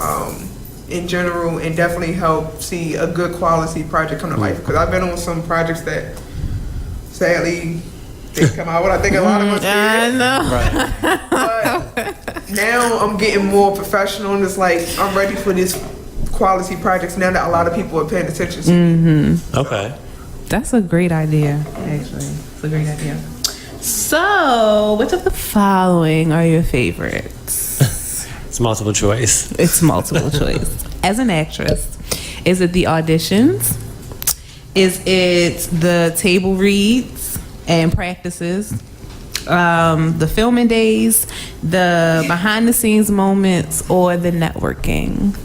Speaker 5: in general and definitely help see a good quality project come to life. Because I've been on some projects that sadly didn't come out what I think a lot of us did.
Speaker 4: I know.
Speaker 5: But now I'm getting more professional and it's like, I'm ready for this quality projects now that a lot of people are paying attention to.
Speaker 3: Okay.
Speaker 4: That's a great idea, actually. It's a great idea. So, which of the following are your favorites?
Speaker 3: It's multiple choice.
Speaker 4: It's multiple choice. As an actress, is it the auditions? Is it the table reads and practices? The filming days, the behind the scenes moments, or the networking?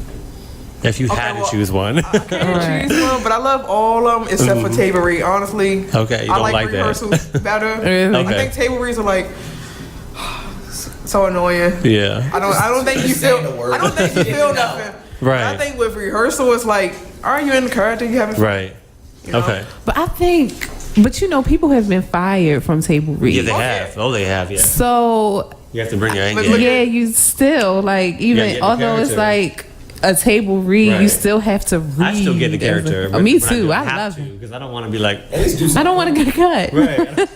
Speaker 3: If you had to choose one.
Speaker 5: I can't choose one, but I love all of them except for table read. Honestly,
Speaker 3: Okay, you don't
Speaker 5: I like
Speaker 3: that.
Speaker 5: rehearsals better.
Speaker 4: Really?
Speaker 5: I think table reads are like so annoying.
Speaker 3: Yeah.
Speaker 5: I don't think you feel. I don't think you feel nothing.
Speaker 3: Right.
Speaker 5: I think with rehearsal, it's like, are you in the character? You having fun?
Speaker 3: Right. Okay.
Speaker 4: But I think, people have been fired from table reads.
Speaker 3: Yeah, they have. Oh, they have, yeah.
Speaker 4: So,
Speaker 3: You have to bring your A
Speaker 5: But
Speaker 3: game.
Speaker 4: yeah, you still, like, even,
Speaker 3: get the
Speaker 4: although it's
Speaker 3: character.
Speaker 4: like a table read,
Speaker 3: Right.
Speaker 4: you still have to read.
Speaker 3: I still get the character.
Speaker 4: Me
Speaker 3: when
Speaker 4: too.
Speaker 3: I
Speaker 4: I love it.
Speaker 3: because I don't want to be like.
Speaker 4: I don't want to get cut.
Speaker 3: Right.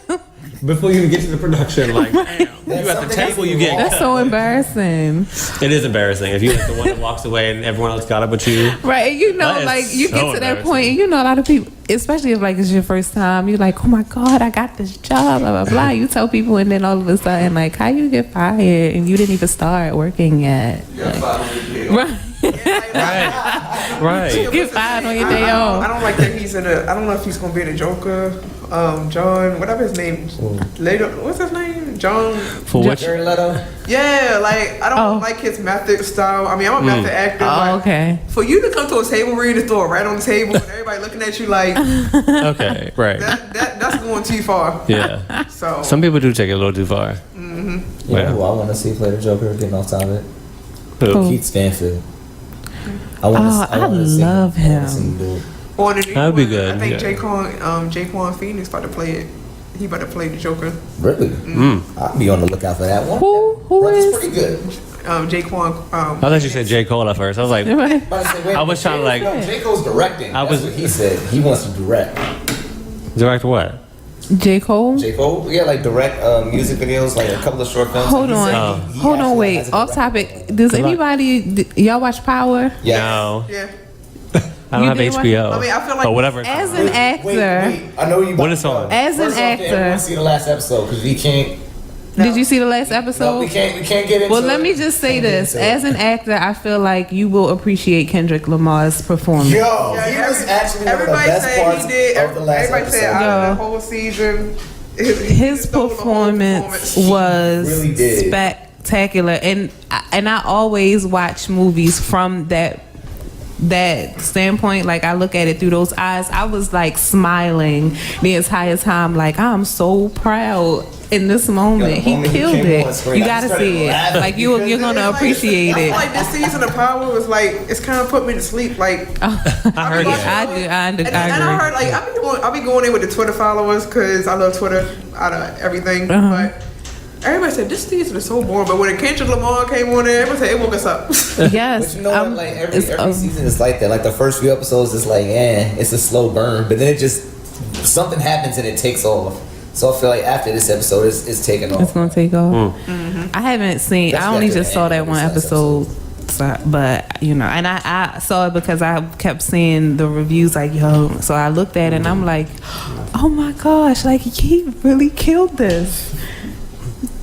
Speaker 3: before you even get to the production, like, damn, you at the table, you get
Speaker 4: That's so embarrassing.
Speaker 3: It is embarrassing if you're like the one that walks away and everyone else got up with you.
Speaker 4: Right, and you know,
Speaker 3: That is
Speaker 4: like you
Speaker 3: so
Speaker 4: get to that point, and you know, a lot of people, especially if like it's your first time, you're like, oh my God, I got this job, blah blah blah. You tell people, and then all of a sudden, like, how you get fired and you didn't even start working yet? Right.
Speaker 3: Right.
Speaker 4: You get fired on your day off.
Speaker 5: I don't like that he's in a. I don't know if he's gonna be in a Joker. John, whatever his name. Leto, what's his name? John.
Speaker 3: For what?
Speaker 2: Jared Leto.
Speaker 5: Yeah, like I don't like his method style. I mean, I'm a method actor.
Speaker 4: Oh,
Speaker 5: but
Speaker 4: okay.
Speaker 5: For you to come to a table read and throw it right on the table, and everybody looking at you like,
Speaker 3: Okay, right.
Speaker 5: that's going too far.
Speaker 3: Yeah.
Speaker 5: So
Speaker 3: some people do take it a little too far.
Speaker 2: Mm-hmm. Yeah, who I want to see play the Joker, getting off topic.
Speaker 3: Who?
Speaker 2: Keith Stanfield. I
Speaker 4: love him.
Speaker 3: That'd be good.
Speaker 5: I think
Speaker 3: Yeah.
Speaker 5: Jaquan Phoenix about to play it. He about to play the Joker.
Speaker 2: Really? I'll be on the lookout for that one.
Speaker 4: Who
Speaker 2: That's
Speaker 4: is?
Speaker 2: pretty good.
Speaker 5: Jaquan.
Speaker 3: I thought you said J. Cole at first. I was like, I was trying to like.
Speaker 2: J. Cole's directing. That's what he said. He wants to direct.
Speaker 3: Direct what?
Speaker 4: J. Cole?
Speaker 2: J. Cole? Yeah, like direct music videos, like a couple of short films.
Speaker 4: Hold on, wait. Off topic. Does anybody y'all watch Power?
Speaker 2: Yeah.
Speaker 3: No.
Speaker 5: Yeah.
Speaker 3: I don't have
Speaker 4: did
Speaker 3: HBO.
Speaker 5: I mean, I feel like
Speaker 3: or whatever.
Speaker 4: As an actor,
Speaker 2: Wait. I know you.
Speaker 3: What is on?
Speaker 4: as an
Speaker 2: First off, I want
Speaker 4: actor,
Speaker 2: to see the last episode because we can't.
Speaker 4: did you see the last episode?
Speaker 2: No, we can't get into.
Speaker 4: Well, let me just say this: as an actor, I feel like you will appreciate Kendrick Lamar's performance.
Speaker 2: He was actually one of the best parts of the last
Speaker 5: everybody said
Speaker 2: episode.
Speaker 5: out of the whole season,
Speaker 4: His performance was
Speaker 2: really did.
Speaker 4: spectacular, and I always watch movies from that standpoint. Like I look at it through those eyes. I was like smiling the entire time. Like I'm so proud in this moment. He killed it. You gotta see it. Like you're gonna appreciate it.
Speaker 5: Like this season of Power was like it's kind of put me to sleep. Like
Speaker 3: I heard it.
Speaker 4: I agree.
Speaker 5: And I heard like I'll be going in with the Twitter followers because I love Twitter out of everything. But everybody said this season is so boring. But when Kendrick Lamar came on there, everybody said it woke us up.
Speaker 4: Yes.
Speaker 2: But you know what? Like every season is like that. Like the first few episodes is like, it's a slow burn. But then it just something happens and it takes off. So I feel like after this episode, it's taking off.
Speaker 4: It's gonna take off. I haven't seen. I only just saw that one episode. So, but you know, and I saw it because I kept seeing the reviews like, yo. So I looked at it and I'm like, oh my gosh, like he really killed this.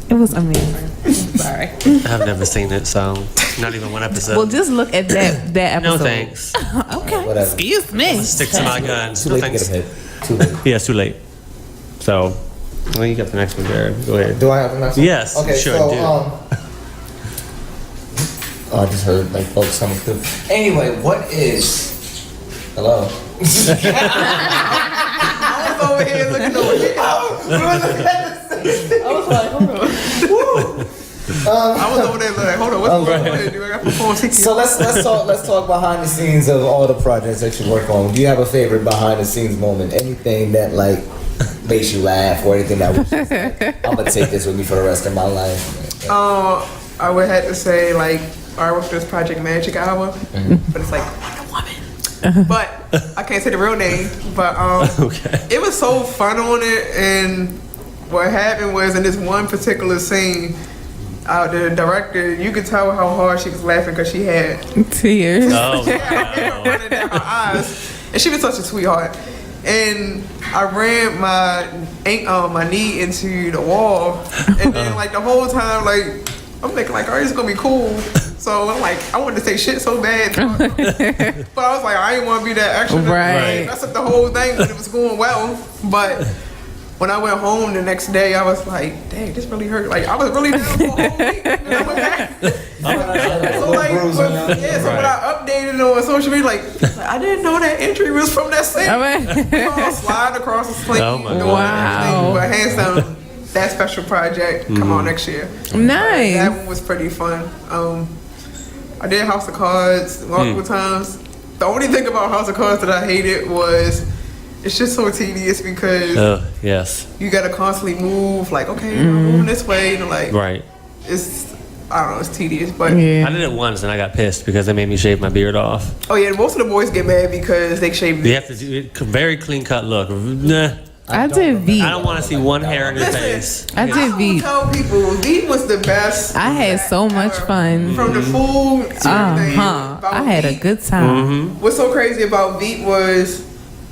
Speaker 4: It was amazing. Sorry.
Speaker 3: I've never seen it, so not even one episode.
Speaker 4: Well, just look at that episode.
Speaker 3: No thanks.
Speaker 4: Okay.
Speaker 2: Whatever.
Speaker 4: Excuse me.
Speaker 3: Stick to my guns.
Speaker 2: Too
Speaker 3: No
Speaker 2: late to
Speaker 3: thanks.
Speaker 2: get ahead. Too late.
Speaker 3: Yeah, it's too late. So, well, you got the next one, Jared. Go ahead.
Speaker 2: Do I have the next one?
Speaker 3: Yes,
Speaker 2: Okay,
Speaker 3: sure
Speaker 2: so,
Speaker 3: do.
Speaker 2: I just heard like folks coming through. Anyway, what is? Hello.
Speaker 5: I was over here looking over here.
Speaker 2: I was like, hold on.
Speaker 5: I was over there like, hold on, what's going on? Do I got performance?
Speaker 2: So let's talk behind the scenes of all the projects that you work on. Do you have a favorite behind the scenes moment? Anything that like makes you laugh or anything that was just like, I'm gonna take this with me for the rest of my life?
Speaker 5: I would have to say like I worked this Project Magic Hour, but it's like a woman. But I can't say the real name. But it was so fun on it, and what happened was in this one particular scene, the director, you could tell how hard she was laughing because she had
Speaker 4: tears.
Speaker 3: Oh,
Speaker 5: running down her eyes, and she was such a sweetheart. And I ran my knee into the wall, and then like the whole time, like I'm thinking like, alright, it's gonna be cool. So I'm like, I wanted to say shit so bad, but I was like, I didn't want to be that extra.
Speaker 4: Right.
Speaker 5: That's the whole thing, but it was going well. But when I went home the next day, I was like, dang, this really hurt. Like I was really down for a whole week, and I went back. So like, when I updated on social media, like I didn't know that entry was from that scene. I was sliding across the sling.
Speaker 3: Oh my
Speaker 5: doing
Speaker 4: wow.
Speaker 5: everything. But hands down, that special project come on next year.
Speaker 4: Nice.
Speaker 5: That one was pretty fun. I did House of Cards multiple times. The only thing about House of Cards that I hated was it's just so tedious because
Speaker 3: yes,
Speaker 5: you gotta constantly move. Like, okay, I'm moving this way, and like,
Speaker 3: right.
Speaker 5: It's I don't know, it's tedious, but
Speaker 3: I did it once and I got pissed because they made me shave my beard off.
Speaker 5: Oh yeah, most of the boys get mad because they shave.
Speaker 3: You have to do a very clean cut look. Nah.
Speaker 4: I did Veep.
Speaker 3: I don't want to see one hair in your face.
Speaker 4: I did Veep.
Speaker 5: Tell people Veep was the best.
Speaker 4: I had so much fun.
Speaker 5: From the food to everything.
Speaker 4: I had a good time.
Speaker 5: What's so crazy about Veep was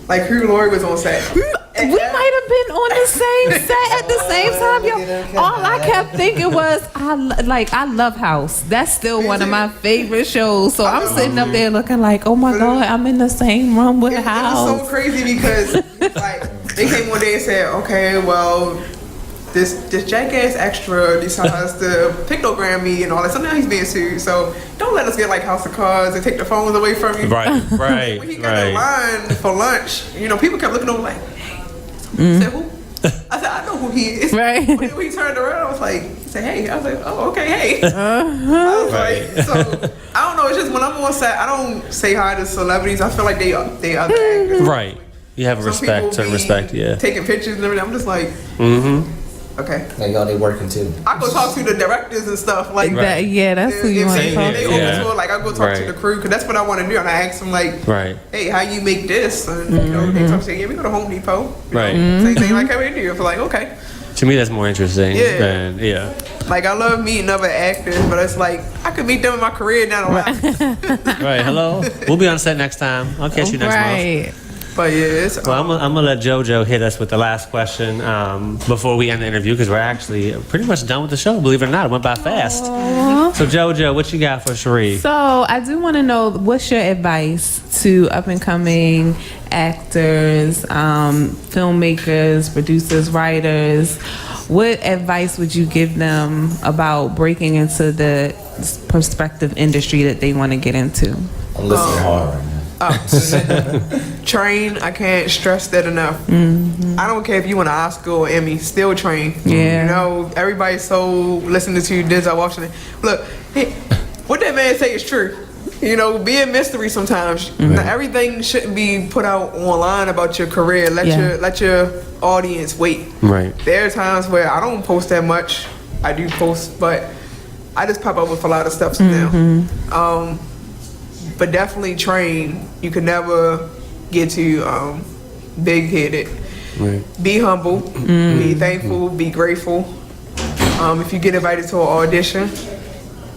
Speaker 5: like Hugh Laurie was on set.
Speaker 4: We might have been on the same set at the same time, yo. All I kept thinking was, I love House. That's still one of my favorite shows. So I'm sitting up there looking like, oh my God, I'm in the same room with House.
Speaker 5: It was so crazy because like they came one day and said, okay, well, this jackass extra decides to pictogram me and all that. So now he's being sued. So don't let us get like House of Cards and take the phones away from you.
Speaker 3: Right.
Speaker 5: When he got in line for lunch, people kept looking over like, I said, who? I said, I know who he is.
Speaker 4: Right.
Speaker 5: When he turned around, I was like, he said, hey. I was like, oh, okay, hey. I was like, so, I don't know. It's just when I'm on set, I don't say hi to celebrities. I feel like they are the actors.
Speaker 3: Right. You have certain respect, yeah.
Speaker 5: Taking pictures and everything. I'm just like, okay.
Speaker 2: Like, y'all, they working too.
Speaker 5: I go talk to the directors and stuff like
Speaker 4: that. Yeah, that's who you want to talk to.
Speaker 5: They open tour, like I go talk to the crew because that's what I want to do, and I ask them like, hey, how you make this? And they talk say, yeah, we go to Home Depot. Same thing like how we do. I feel like, okay.
Speaker 3: To me, that's more interesting.
Speaker 5: Yeah. Like I love meeting other actors, but it's like I could meet them in my career down the line.
Speaker 3: Right. Hello. We'll be on set next time. I'll catch you next month.
Speaker 5: But yeah,
Speaker 3: I'm gonna let JoJo hit us with the last question before we end the interview because we're actually pretty much done with the show. Believe it or not, it went by fast. So JoJo, what you got for Sharrie?
Speaker 4: So I do want to know, what's your advice to up and coming actors, filmmakers, producers, writers? What advice would you give them about breaking into the prospective industry that they want to get into?
Speaker 2: I'm listening hard right now.
Speaker 5: Train. I can't stress that enough. I don't care if you win an Oscar or Emmy, still train. Everybody's so listening to Denzel Washington. Look, what that man say is true. Be a mystery sometimes. Not everything shouldn't be put out online about your career. Let your audience wait.
Speaker 3: Right.
Speaker 5: There are times where I don't post that much. I do post, but I just pop up with a lot of stuff now. But definitely train. You can never get too big-headed. Right. Be humble. Be thankful. Be grateful. If you get invited to an audition,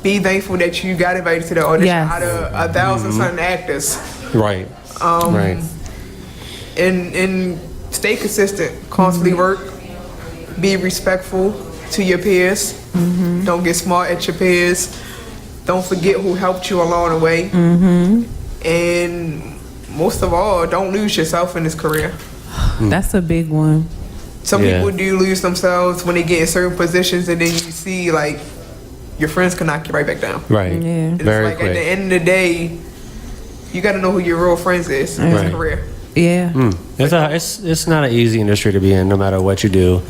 Speaker 5: be thankful that you got invited to the audition out of 1,000 something actors.
Speaker 3: Right.
Speaker 5: And stay consistent. Constantly work. Be respectful to your peers. Don't get smart at your peers. Don't forget who helped you along the way. And most of all, don't lose yourself in this career.
Speaker 4: That's a big one.
Speaker 5: Some people do lose themselves when they get in certain positions, and then you see like your friends can knock you right back down.
Speaker 3: Right.
Speaker 5: And it's
Speaker 3: Very
Speaker 5: like
Speaker 3: quick.
Speaker 5: at the end of the day, you got to know who your real friends is in this career.
Speaker 4: Yeah.
Speaker 3: It's not an easy industry to be in, no matter what you do.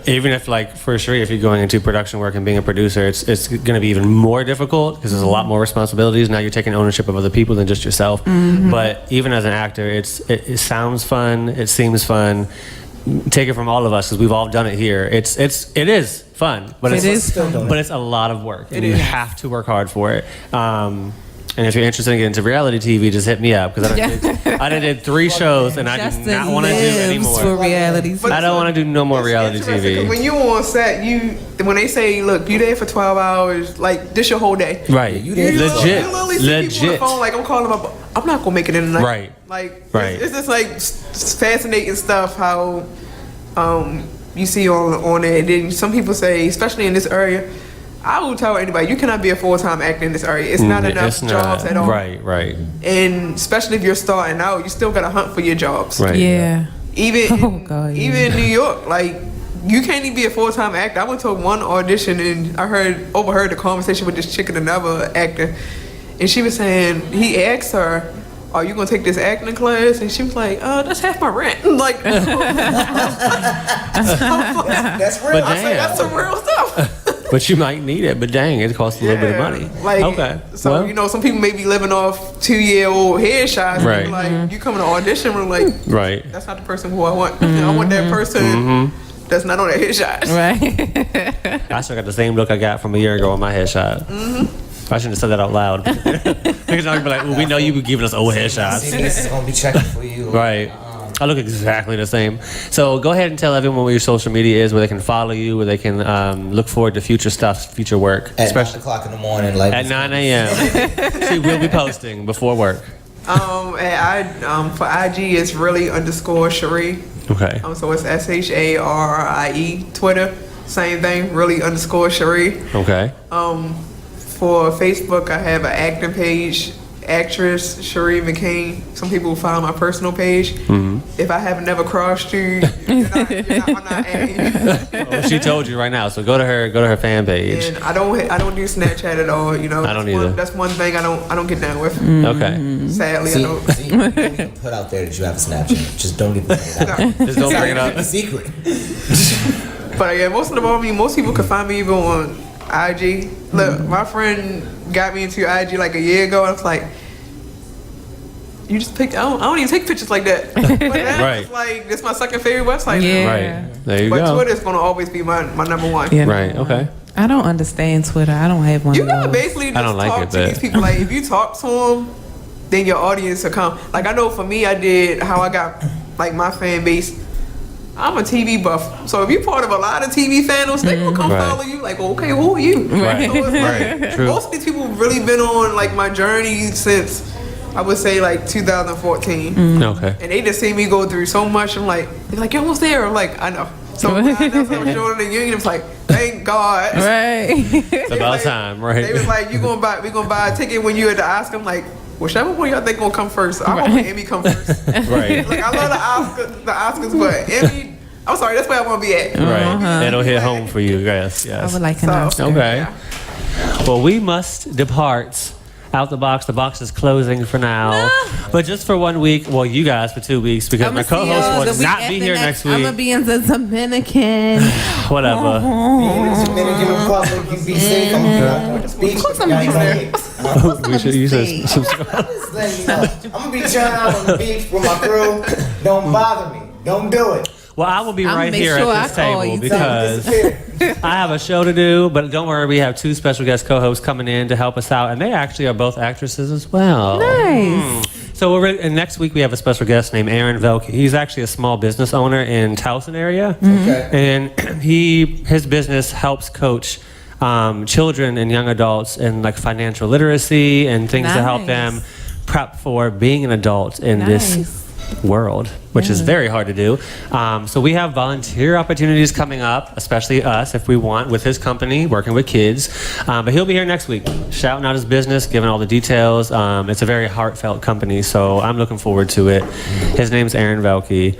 Speaker 3: Even if, like, for Sharrie, if you're going into production work and being a producer, it's going to be even more difficult because there's a lot more responsibilities. Now you're taking ownership of other people than just yourself. But even as an actor, it sounds fun. It seems fun. Take it from all of us because we've all done it here. It is fun, but it's a lot of work. And you have to work hard for it. And if you're interested in getting into reality TV, just hit me up because I did 3 shows and I do not want to do anymore.
Speaker 4: For reality.
Speaker 3: I don't want to do no more reality TV.
Speaker 5: When you on set, when they say, "Look, you there for 12 hours, like this your whole day."
Speaker 3: Right.
Speaker 5: You literally see people on the phone like, "I'm calling them up. I'm not gonna make it in the night."
Speaker 3: Right.
Speaker 5: Like, it's just like fascinating stuff how you see on it. And then some people say, especially in this area, I will tell anybody, you cannot be a full-time actor in this area. It's not enough jobs at all.
Speaker 3: Right.
Speaker 5: And especially if you're starting out, you still got to hunt for your jobs.
Speaker 3: Right.
Speaker 4: Yeah.
Speaker 5: Even in New York, like, you can't even be a full-time actor. I went to one audition and I overheard the conversation with this chick and another actor. And she was saying, he asked her, "Are you gonna take this acting class?" And she was like, "That's half my rent." Like,
Speaker 2: that's real.
Speaker 5: I said, that's some real stuff.
Speaker 3: But you might need it. But dang, it costs a little bit of money.
Speaker 5: Like,
Speaker 3: okay.
Speaker 5: So some people may be living off 2-year-old headshots.
Speaker 3: Right.
Speaker 5: Like, you come to audition, we're like,
Speaker 3: right.
Speaker 5: That's not the person who I want. I want that person that's not on that headshot.
Speaker 4: Right.
Speaker 3: I still got the same look I got from a year ago on my headshot. I shouldn't have said that out loud. Because I'd be like, well, we know you were giving us old headshots.
Speaker 2: CBS is gonna be checking for you.
Speaker 3: Right. I look exactly the same. So go ahead and tell everyone what your social media is, where they can follow you, where they can look forward to future stuff, future work.
Speaker 2: At 9 o'clock in the morning. Like
Speaker 3: at 9 a.m. She will be posting before work.
Speaker 5: For IG, it's really_Sharrie.
Speaker 3: Okay.
Speaker 5: So it's SHARRIE. Twitter, same thing, really_Sharrie.
Speaker 3: Okay.
Speaker 5: For Facebook, I have an acting page, actress Sharrie Mccain. Some people follow my personal page. Mm-hmm. If I have never crossed you, I'm not adding you.
Speaker 3: She told you right now, so go to her fan page.
Speaker 5: And I don't do Snapchat at all. You know,
Speaker 3: I don't either.
Speaker 5: That's one thing I don't get down with.
Speaker 3: Okay.
Speaker 5: Sadly, I don't.
Speaker 2: See, you don't even put out there that you have a Snapchat. Just don't even put it out.
Speaker 3: Just don't bring it up.
Speaker 2: It's a secret.
Speaker 5: But yeah, most people can find me even on IG. Look, my friend got me into IG like a year ago. I was like, you just picked. I don't even take pictures like that. But now
Speaker 3: Right.
Speaker 5: it's like it's my second favorite website.
Speaker 4: Yeah.
Speaker 3: Right. There you
Speaker 5: But
Speaker 3: go.
Speaker 5: Twitter's gonna always be my number one.
Speaker 4: Yeah.
Speaker 3: Right. Okay.
Speaker 4: I don't understand Twitter. I don't have one
Speaker 5: You
Speaker 4: of
Speaker 5: gotta
Speaker 4: those.
Speaker 5: basically just
Speaker 3: I don't like
Speaker 5: talk
Speaker 3: it,
Speaker 5: to
Speaker 3: but-
Speaker 5: these people. Like if you talk to them, then your audience will come. Like I know for me, I did how I got like my fan base. I'm a TV buff, so if you're part of a lot of TV fans, they will come
Speaker 3: Right.
Speaker 5: follow you. Like, okay, who are you?
Speaker 3: Right.
Speaker 5: So it's like,
Speaker 3: Right. True.
Speaker 5: most of these people have really been on like my journey since I would say like 2014,
Speaker 3: Okay.
Speaker 5: and they just see me go through so much. I'm like, they're like, you're almost there. I'm like, I know. So when I was showing the union, it's like, thank God.
Speaker 4: Right.
Speaker 3: It's about time, right?
Speaker 5: They was like, we gonna buy a ticket when you at the Oscar. I'm like, whichever one y'all think gonna come first. I hope Emmy come first.
Speaker 3: Right.
Speaker 5: Like I love the Oscars, but Emmy, I'm sorry, that's where I want to be at.
Speaker 3: Right. It'll hit home for you, yes.
Speaker 4: I would like an Oscar.
Speaker 3: Okay. Well, we must depart out the box. The box is closing for now. But just for 1 week, well, you guys for 2 weeks, because my co-host will not be here next week.
Speaker 4: I'm going to be in the Dominican.
Speaker 3: Whatever.
Speaker 2: Dominican Republic, you be safe. I'm gonna speak.
Speaker 5: Of course I'm gonna be there.
Speaker 3: You should
Speaker 2: I'm gonna be chilling out on the beach with my crew. Don't bother me. Don't do it.
Speaker 3: Well, I will be
Speaker 4: I'ma
Speaker 3: right
Speaker 4: make
Speaker 3: here
Speaker 4: sure
Speaker 3: at this
Speaker 4: I call
Speaker 3: table
Speaker 4: you.
Speaker 3: because I have a show to do. But don't worry, we have 2 special guest co-hosts coming in to help us out, and they actually are both actresses as well.
Speaker 4: Nice.
Speaker 3: So and next week we have a special guest named Aaron Velke. He's actually a small business owner in Towson area, and his business helps coach children and young adults in like financial literacy and things to help them prep for being an adult in this world, which is very hard to do. So we have volunteer opportunities coming up, especially us, if we want, with his company, working with kids. But he'll be here next week, shouting out his business, giving all the details. It's a very heartfelt company, so I'm looking forward to it. His name's Aaron Velke.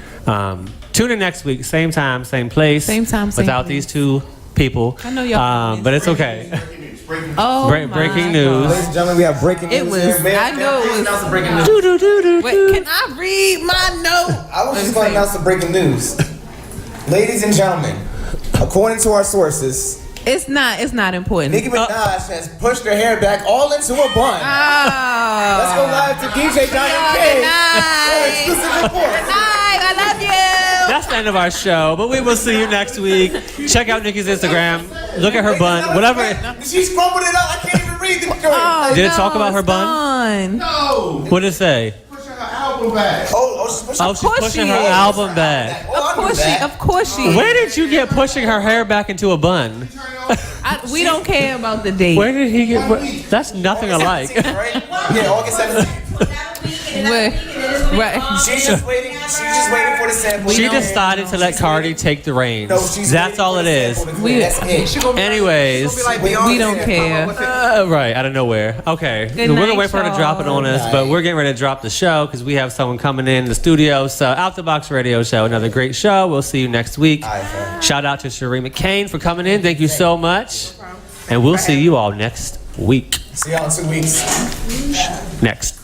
Speaker 3: Tune in next week, same time, same place.
Speaker 4: Same time, same
Speaker 3: without
Speaker 4: place.
Speaker 3: these 2 people.
Speaker 4: I know y'all.
Speaker 3: But it's okay.
Speaker 4: Oh,
Speaker 3: Breaking news.
Speaker 2: Ladies and gentlemen, we have breaking news.
Speaker 4: It was.
Speaker 2: here.
Speaker 4: I know it was.
Speaker 2: Announce the breaking news.
Speaker 4: Wait, can I read my note?
Speaker 2: I was just going to announce the breaking news. Ladies and gentlemen, according to our sources,
Speaker 4: It's not important.
Speaker 2: Nicki Minaj has pushed her hair back all into a bun.
Speaker 4: Oh.
Speaker 2: Let's go live to DJ Johnny K. Exclusive report.
Speaker 4: Good night. I love you.
Speaker 3: That's the end of our show, but we will see you next week. Check out Nikki's Instagram. Look at her bun. Whatever.
Speaker 2: She scrumbled it up. I can't even read the joint.
Speaker 3: Did it talk about her bun?
Speaker 6: No.
Speaker 3: What did it say?
Speaker 6: Pushing her album back.
Speaker 3: Oh, she's pushing her album back.
Speaker 4: Of course she.
Speaker 3: Where did you get pushing her hair back into a bun?
Speaker 4: We don't care about the date.
Speaker 3: Where did he get? That's nothing alike.
Speaker 2: Yeah, August 17th.
Speaker 4: Right.
Speaker 2: She's just waiting for the sample.
Speaker 3: She decided to let Cardi take the reins. That's all it is.
Speaker 2: That's it.
Speaker 3: Anyways,
Speaker 4: We don't care.
Speaker 3: right, out of nowhere. Okay,
Speaker 4: Good
Speaker 3: we're gonna
Speaker 4: night,
Speaker 3: wait for her to drop it on us, but we're getting ready to drop the show because we have someone coming in the studio. So, Out the Box Radio Show, another great show. We'll see you next week. Shout out to Sharrie Mccain for coming in. Thank you so much, and we'll see you all next week.
Speaker 2: See y'all in 2 weeks.
Speaker 3: Next.